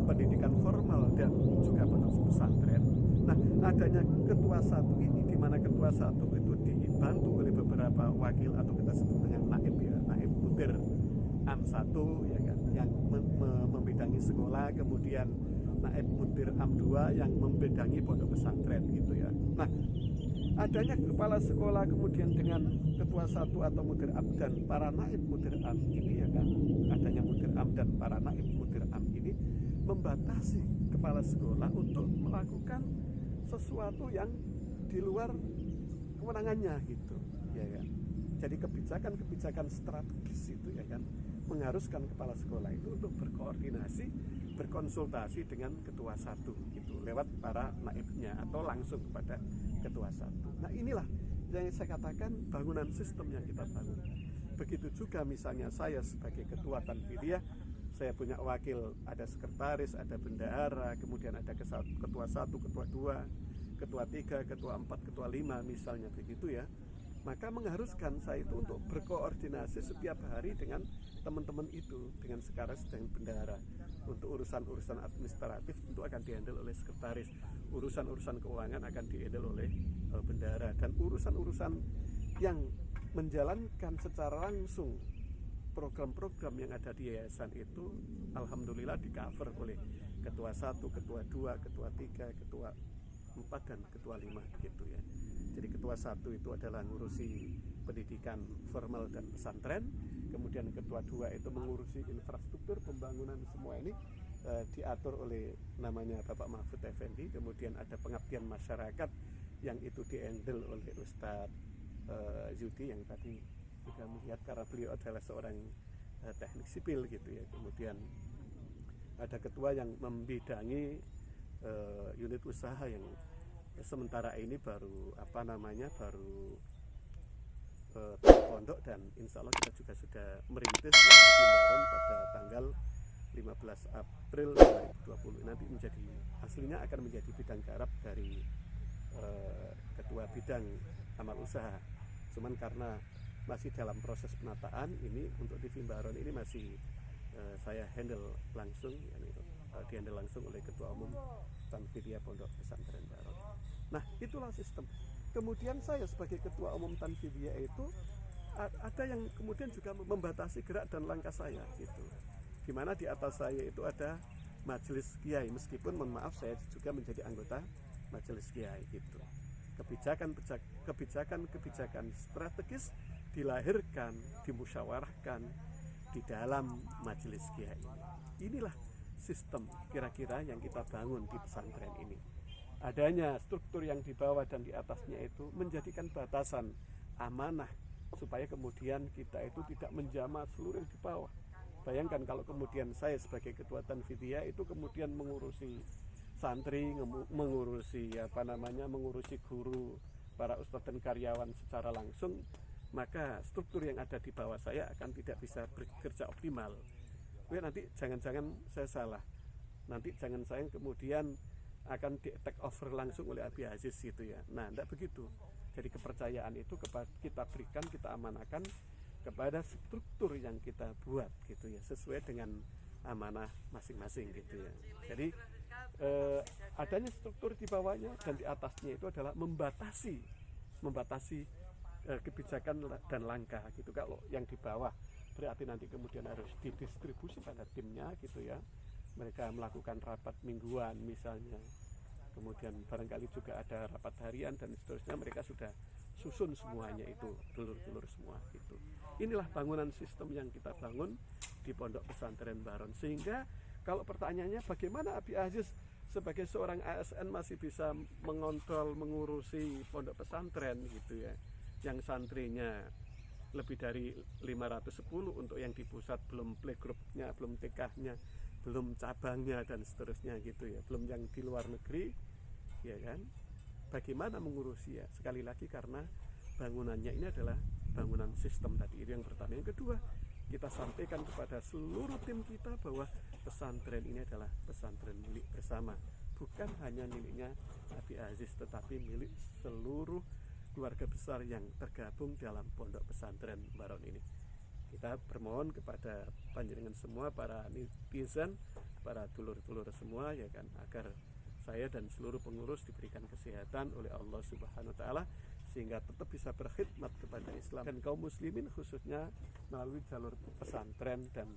pendidikan formal dan juga pondok pesantren. Nah, adanya ketua satu ini, di mana ketua satu itu dibantu oleh beberapa wakil atau kita sebut dengan naib ya, naib mudir am satu ya kan, yang membidangi sekolah, kemudian naib mudir am 2 yang membidangi pondok pesantren gitu ya. Nah, adanya kepala sekolah kemudian dengan ketua satu atau mudir am dan para naib mudir am ini ya kan, adanya mudir am dan para naib mudir am ini membatasi kepala sekolah untuk melakukan sesuatu yang di luar kewenangannya gitu ya kan. Jadi kebijakan strategis itu ya kan mengharuskan kepala sekolah itu untuk berkoordinasi, berkonsultasi dengan ketua satu gitu lewat para naibnya atau langsung kepada ketua satu. Nah, inilah yang saya katakan bangunan sistem yang kita bangun. Begitu juga misalnya saya sebagai ketua Tanfidiyah, saya punya wakil, ada sekretaris, ada bendahara, kemudian ada ketua 1, ketua 2, ketua 3, ketua 4, ketua 5 misalnya begitu ya. maka mengharuskan saya itu untuk berkoordinasi setiap hari dengan teman-teman itu, dengan sekretaris dan bendahara. Untuk urusan-urusan administratif itu akan dihandle oleh sekretaris, urusan-urusan keuangan akan dihandle oleh bendahara, dan urusan-urusan yang menjalankan secara langsung program-program yang ada di yayasan itu alhamdulillah di cover oleh ketua 1, ketua 2, ketua 3, ketua 4 dan ketua 5 gitu ya. Jadi ketua 1 itu adalah ngurusi pendidikan formal dan pesantren, kemudian ketua 2 itu mengurusi infrastruktur pembangunan semua ini diatur oleh namanya Bapak Mahfud Effendi, kemudian ada pengabdian masyarakat yang itu dihandle oleh Ustadz Yudi yang tadi sudah melihat karena beliau adalah seorang teknik sipil gitu ya. Kemudian ada ketua yang membidangi unit usaha yang sementara ini baru pondok, dan insya Allah kita juga sudah merintis di Jimbaran pada tanggal 15 April 2020 nanti aslinya akan menjadi bidang garap dari ketua bidang amal usaha, cuman karena masih dalam proses penataan ini untuk di Jimbaran ini masih saya handle langsung, dihandle langsung oleh ketua umum Tanfidiyah Pondok Pesantren Barok. Nah itulah sistem. Kemudian saya sebagai ketua umum Tanfidiyah itu ada yang kemudian juga membatasi gerak dan langkah saya gitu. Dimana di atas saya itu ada majelis kiai, meskipun mohon maaf saya juga menjadi anggota majelis kiai gitu. Kebijakan strategis dilahirkan, dimusyawarahkan di dalam majelis kiai. Inilah sistem kira-kira yang kita bangun di pesantren ini. Adanya struktur yang di bawah dan di atasnya itu menjadikan batasan amanah supaya kemudian kita itu tidak menjamah seluruh di bawah. Bayangkan kalau kemudian saya sebagai ketua Tanfidiyah itu kemudian mengurusi santri, mengurusi mengurusi guru, para ustadz dan karyawan secara langsung, maka struktur yang ada di bawah saya akan tidak bisa bekerja optimal. Nanti jangan-jangan saya salah, nanti jangan-jangan kemudian akan di take over langsung oleh Abi Aziz gitu ya. Nah, tidak begitu. Jadi kepercayaan itu kita berikan, kita amanahkan kepada struktur yang kita buat gitu ya, sesuai dengan amanah masing-masing gitu ya. Jadi adanya struktur di bawahnya dan di atasnya itu adalah membatasi kebijakan dan langkah gitu. Kalau yang di bawah berarti nanti kemudian harus didistribusi pada timnya gitu ya. Mereka melakukan rapat mingguan misalnya, kemudian barangkali juga ada rapat harian dan seterusnya, mereka sudah susun semuanya itu, dulur-dulur semua gitu. Inilah bangunan sistem yang kita bangun di Pondok Pesantren Baron, sehingga kalau pertanyaannya bagaimana Abi Aziz sebagai seorang ASN masih bisa mengontrol, mengurusi pondok pesantren gitu ya, yang santrinya lebih dari 510 untuk yang di pusat, belum playgroup-nya, belum TK-nya, belum cabangnya dan seterusnya gitu ya, belum yang di luar negeri ya kan. Bagaimana mengurusi ya, sekali lagi karena bangunannya ini adalah bangunan sistem tadi, itu yang pertama. Yang kedua, kita sampaikan kepada seluruh tim kita bahwa pesantren ini adalah pesantren milik bersama, bukan hanya miliknya Abi Aziz, tetapi milik seluruh keluarga besar yang tergabung dalam Pondok Pesantren Baron ini. Kita bermohon kepada panjenengan semua, para netizen, para dulur-dulur semua ya kan, agar saya dan seluruh pengurus diberikan kesehatan oleh Allah Subhanahu wa taala sehingga tetap bisa berkhidmat kepada Islam dan kaum muslimin, khususnya melalui jalur pesantren dan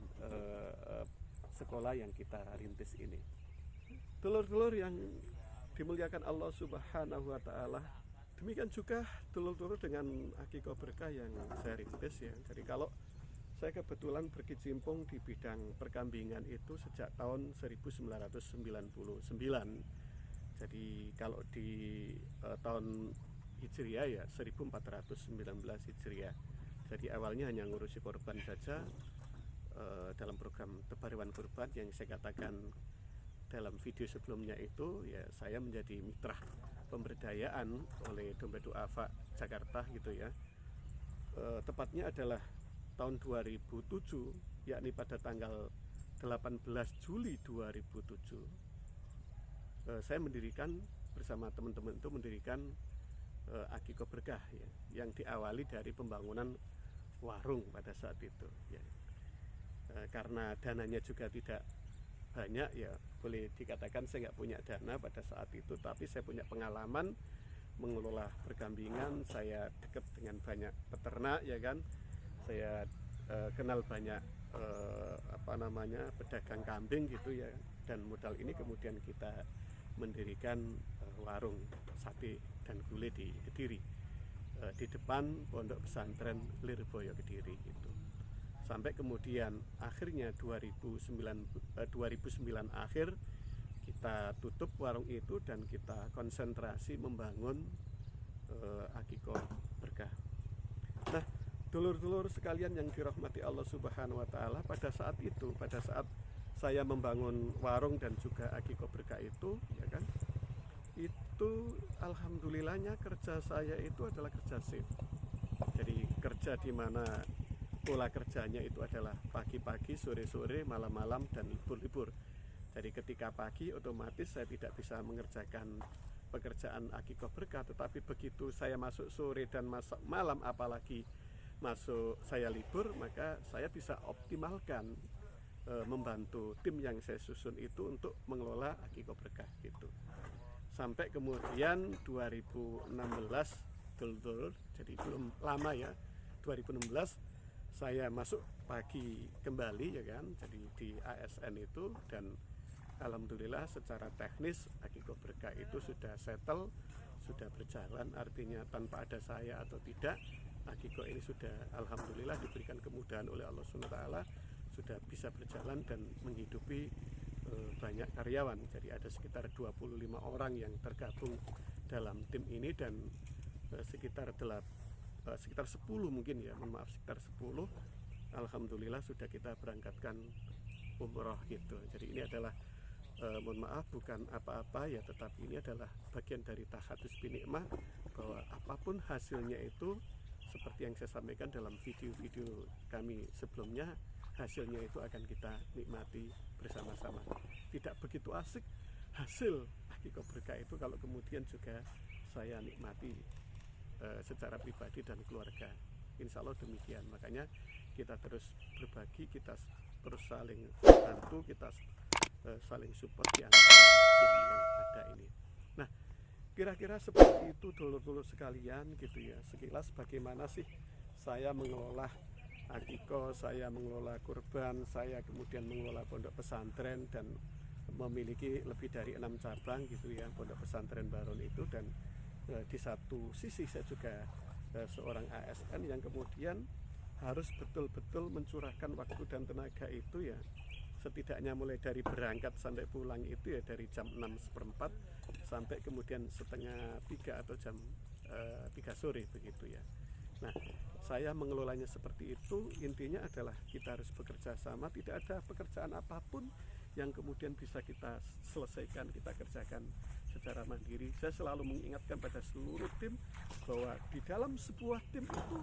sekolah yang kita rintis ini. Dulur-dulur yang dimuliakan Allah Subhanahu wa taala, demikian juga dulur-dulur dengan Akikah Berkah yang saya rintis ya. Jadi kalau saya kebetulan berkecimpung di bidang perkambingan itu sejak tahun 1999. Jadi kalau di tahun Hijriah ya 1419 Hijriah. Jadi awalnya hanya ngurusi korban saja dalam program Tebarewan Kurban yang saya katakan dalam video sebelumnya itu ya, saya menjadi mitra pemberdayaan oleh Dompet Duafa Jakarta gitu ya. Tepatnya adalah tahun 2007, yakni pada tanggal 18 Juli 2007 saya mendirikan bersama teman-teman itu mendirikan Akiko Berkah ya, yang diawali dari pembangunan warung pada saat itu ya. Karena dananya juga tidak banyak ya, boleh dikatakan saya nggak punya dana pada saat itu, tapi saya punya pengalaman mengelola perkambingan. Saya dekat dengan banyak peternak ya kan, saya kenal banyak pedagang kambing gitu ya, dan modal ini kemudian kita mendirikan warung sate dan gulai di Kediri, di depan Pondok Pesantren Lirboyo Kediri gitu. Sampai kemudian akhirnya 2009 akhir kita tutup warung itu dan kita konsentrasi membangun Akiko Berkah. Nah, dulur-dulur sekalian yang dirahmati Allah Subhanahu wa taala, pada saat saya membangun warung dan juga Akiko Berkah itu ya kan, itu alhamdulillahnya kerja saya itu adalah kerja shift. Jadi kerja di mana pola kerjanya itu adalah pagi-pagi, sore-sore, malam-malam, dan libur-libur. Jadi ketika pagi otomatis saya tidak bisa mengerjakan pekerjaan Akiko Berkah, tetapi begitu saya masuk sore dan masuk malam, apalagi masuk saya libur, maka saya bisa optimalkan membantu tim yang saya susun itu untuk mengelola Akiko Berkah gitu. Sampai kemudian 2016 dulur, jadi belum lama ya, 2016 saya masuk pagi kembali ya kan, jadi di ASN itu, dan alhamdulillah secara teknis Akiko Berkah itu sudah settle, sudah berjalan, artinya tanpa ada saya atau tidak, Akiko ini sudah alhamdulillah diberikan kemudahan oleh Allah SWT, sudah bisa berjalan dan menghidupi banyak karyawan. Jadi ada sekitar 25 orang yang tergabung dalam tim ini, dan sekitar 10 mungkin ya, sekitar 10 alhamdulillah sudah kita berangkatkan umroh gitu. Jadi ini adalah mohon maaf bukan apa-apa ya, tetapi ini adalah bagian dari tahadus binikmah, bahwa apapun hasilnya itu seperti yang saya sampaikan dalam video-video kami sebelumnya, hasilnya itu akan kita nikmati bersama-sama. Tidak begitu asik hasil Akiko Berkah itu kalau kemudian juga saya nikmati secara pribadi dan keluarga. Insya Allah demikian. Makanya kita terus berbagi, kita terus saling bantu, kita saling support di antara tim yang ada ini. Nah, kira-kira seperti itu dulur-dulur sekalian gitu ya, sekilas bagaimana sih saya mengelola Akiko, saya mengelola kurban, saya kemudian mengelola pondok pesantren dan memiliki lebih dari 6 cabang gitu ya, pondok pesantren Baron itu. Dan di satu sisi saya juga seorang ASN yang kemudian harus betul-betul mencurahkan waktu dan tenaga itu ya, setidaknya mulai dari berangkat sampai pulang itu ya dari jam 6:04 sampai kemudian setengah 3 atau jam 3 sore begitu ya. Nah, saya mengelolanya seperti itu. Intinya adalah kita harus bekerja sama, tidak ada pekerjaan apapun yang kemudian bisa kita selesaikan, kita kerjakan secara mandiri. Saya selalu mengingatkan pada seluruh tim bahwa di dalam sebuah tim itu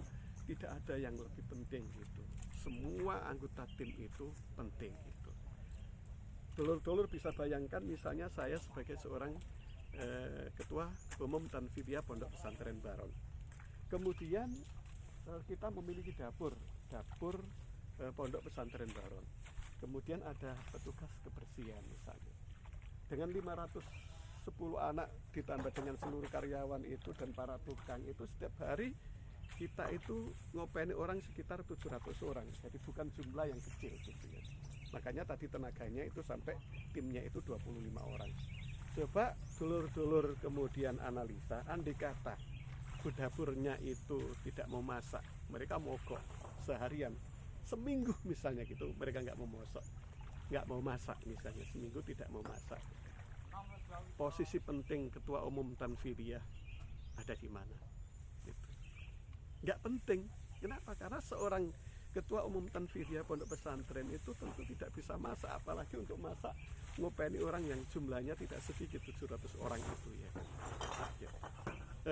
tidak ada yang lebih penting gitu. Semua anggota tim itu penting gitu. Dulur-dulur bisa bayangkan misalnya saya sebagai seorang ketua umum Tanfidiyah Pondok Pesantren Baron. Kemudian kita memiliki dapur Pondok Pesantren Baron. Kemudian ada petugas kebersihan misalnya. Dengan 510 anak ditambah dengan seluruh karyawan itu dan para tukang itu, setiap hari kita itu ngopeni orang sekitar 700 orang. Jadi bukan jumlah yang kecil gitu ya. Makanya tadi tenaganya itu sampai timnya itu 25 orang. Coba dulur-dulur kemudian analisa, andai kata dapurnya itu tidak mau masak, mereka mogok seharian, seminggu misalnya gitu, mereka nggak mau masak misalnya, seminggu tidak mau masak. Posisi penting ketua umum Tanfidiyah ada di mana? Gitu. Nggak penting. Kenapa? Karena seorang ketua umum Tanfidiyah Pondok Pesantren itu tentu tidak bisa masak, apalagi untuk masak ngopeni orang yang jumlahnya tidak sedikit, 700 orang itu ya.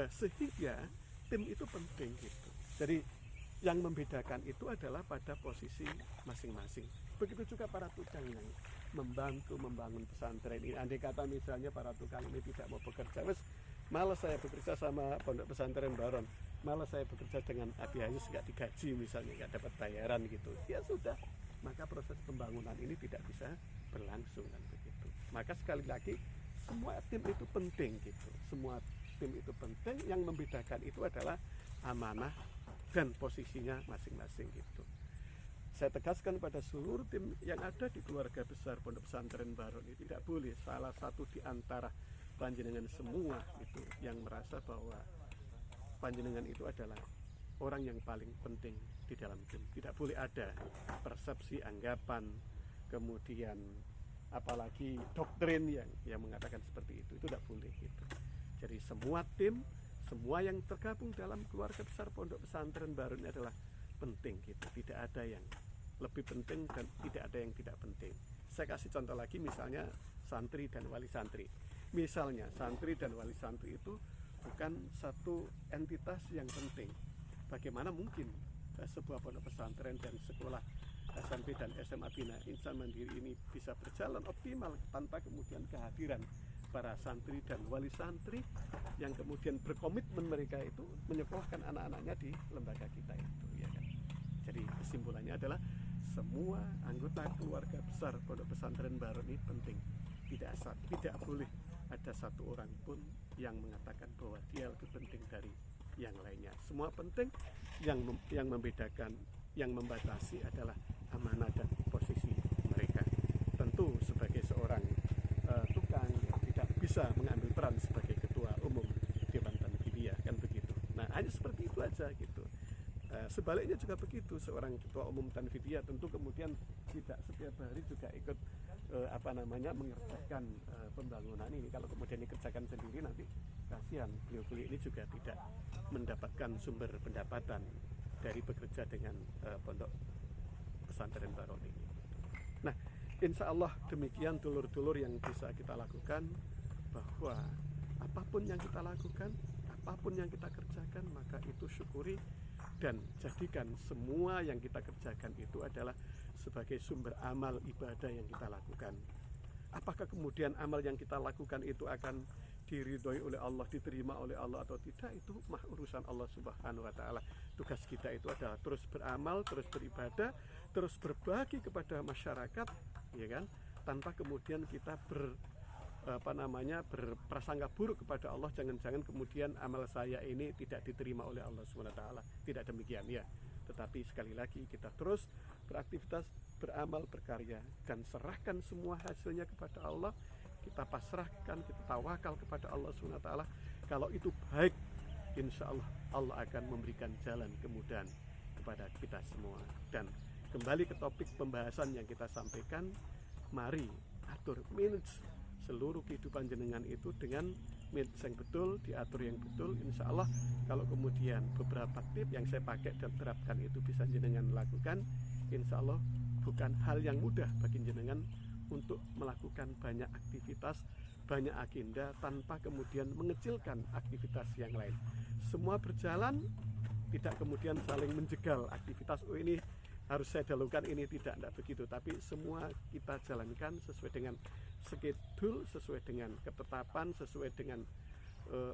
Sehingga tim itu penting gitu. Jadi yang membedakan itu adalah pada posisi masing-masing. Begitu juga para tukang yang membantu membangun pesantren ini. Andai kata misalnya para tukang ini tidak mau bekerja, malah saya bekerja sama Pondok Pesantren Baron, malah saya bekerja dengan Abi Hayus nggak digaji misalnya, nggak dapat bayaran gitu, ya sudah, maka proses pembangunan ini tidak bisa berlangsung kan begitu. Maka sekali lagi semua tim itu penting gitu, semua tim itu penting, yang membedakan itu adalah amanah dan posisinya masing-masing gitu. Saya tegaskan pada seluruh tim yang ada di keluarga besar Pondok Pesantren Baron ini, tidak boleh salah satu di antara panjenengan semua itu yang merasa bahwa panjenengan itu adalah orang yang paling penting di dalam tim. Tidak boleh ada persepsi, anggapan, kemudian apalagi doktrin yang mengatakan seperti itu tidak boleh gitu. Jadi semua tim, semua yang tergabung dalam keluarga besar Pondok Pesantren Baron adalah penting gitu. Tidak ada yang lebih penting dan tidak ada yang tidak penting. Saya kasih contoh lagi, misalnya santri dan wali santri. Misalnya santri dan wali santri itu bukan satu entitas yang penting. Bagaimana mungkin sebuah pondok pesantren dan sekolah SMP dan SMA Bina Insan Mandiri ini bisa berjalan optimal tanpa kemudian kehadiran para santri dan wali santri yang kemudian berkomitmen mereka itu menyekolahkan anak-anaknya di lembaga kita itu, ya kan? Jadi kesimpulannya adalah semua anggota keluarga besar Pondok Pesantren Baron ini penting. Tidak boleh ada satu orang pun yang mengatakan bahwa dia lebih penting dari yang lainnya. Semua penting, yang membedakan, yang membatasi adalah amanah dan posisi mereka. Tentu sebagai seorang tukang yang tidak bisa mengambil peran sebagai ketua umum Dewan Tanfidiyah, kan begitu. Nah, hanya seperti itu aja gitu. Sebaliknya juga begitu, seorang ketua umum Tanfidiyah tentu kemudian tidak setiap hari juga ikut mengerjakan pembangunan ini. Kalau kemudian dikerjakan sendiri nanti kasihan, beliau-beliau ini juga tidak mendapatkan sumber pendapatan dari bekerja dengan Pondok Pesantren Baron ini. Nah, insya Allah demikian dulur-dulur yang bisa kita lakukan, bahwa apapun yang kita lakukan, apapun yang kita kerjakan, maka itu syukuri dan jadikan semua yang kita kerjakan itu adalah sebagai sumber amal ibadah yang kita lakukan. Apakah kemudian amal yang kita lakukan itu akan diridhoi oleh Allah, diterima oleh Allah atau tidak, itu mah urusan Allah Subhanahu wa taala. Tugas kita itu adalah terus beramal, terus beribadah, terus berbagi kepada masyarakat, ya kan? Tanpa kemudian kita berprasangka buruk kepada Allah, jangan-jangan kemudian amal saya ini tidak diterima oleh Allah Subhanahu wa taala. Tidak demikian ya. Tetapi sekali lagi kita terus beraktivitas, beramal, berkarya, dan serahkan semua hasilnya kepada Allah. Kita pasrahkan, kita tawakal kepada Allah Subhanahu wa taala. Kalau itu baik, insya Allah Allah akan memberikan jalan kemudahan kepada kita semua. Dan kembali ke topik pembahasan yang kita sampaikan, mari atur manage seluruh kehidupan jenengan itu dengan manage yang betul, diatur yang betul. Insya Allah kalau kemudian beberapa tips yang saya pakai dan terapkan itu bisa jenengan lakukan, insya Allah bukan hal yang mudah bagi jenengan untuk melakukan banyak aktivitas, banyak agenda tanpa kemudian mengecilkan aktivitas yang lain. Semua berjalan, tidak kemudian saling menjegal aktivitas. Oh, ini harus saya dahulukan, ini tidak begitu. Tapi semua kita jalankan sesuai dengan schedule, sesuai dengan ketetapan, sesuai dengan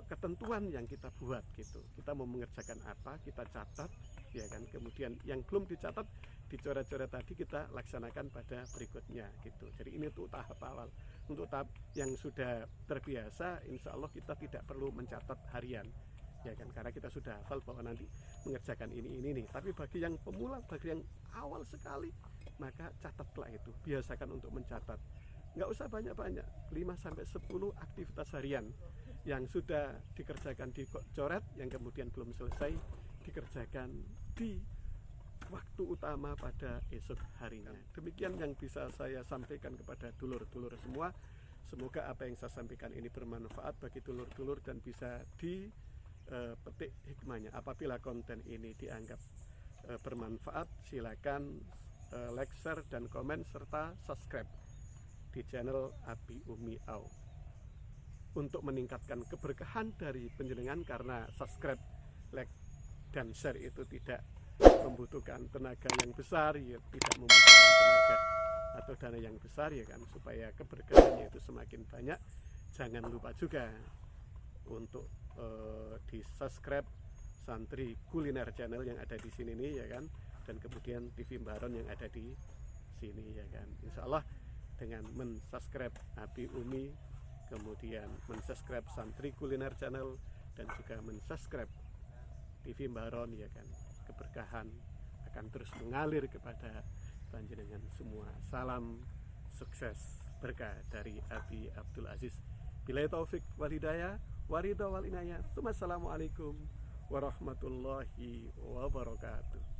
ketentuan yang kita buat gitu. Kita mau mengerjakan apa, kita catat, ya kan. Kemudian yang belum dicatat, dicoret-coret tadi kita laksanakan pada berikutnya gitu. Jadi ini untuk tahap awal. Untuk tahap yang sudah terbiasa, insya Allah kita tidak perlu mencatat harian, ya kan, karena kita sudah hafal bahwa nanti mengerjakan ini nih. Tapi bagi yang pemula, bagi yang awal sekali, maka catatlah itu, biasakan untuk mencatat. Nggak usah banyak-banyak, 5-10 aktivitas harian yang sudah dikerjakan dicoret, yang kemudian belum selesai dikerjakan di waktu utama pada esok harinya. Demikian yang bisa saya sampaikan kepada dulur-dulur semua. Semoga apa yang saya sampaikan ini bermanfaat bagi dulur-dulur dan bisa dipetik hikmahnya. Apabila konten ini dianggap bermanfaat, silakan like, share, dan komen serta subscribe di channel Abi Umi Au untuk meningkatkan keberkahan dari penjenengan, karena subscribe, like, dan share itu tidak membutuhkan tenaga yang besar, ya, tidak membutuhkan tenaga atau dana yang besar, ya kan, supaya keberkahannya itu semakin banyak. Jangan lupa juga untuk di subscribe Santri Kuliner Channel yang ada di sini nih ya kan, dan kemudian TV Baron yang ada di sini ya kan. Insya Allah dengan mensubscribe Abi Umi, kemudian mensubscribe Santri Kuliner Channel, dan juga mensubscribe TV Baron ya kan, keberkahan akan terus mengalir kepada panjenengan semua. Salam sukses berkah dari Abi Abdul Aziz. Billahi taufik wal hidayah, waridha wal inayah. Assalamualaikum warahmatullahi wabarakatuh.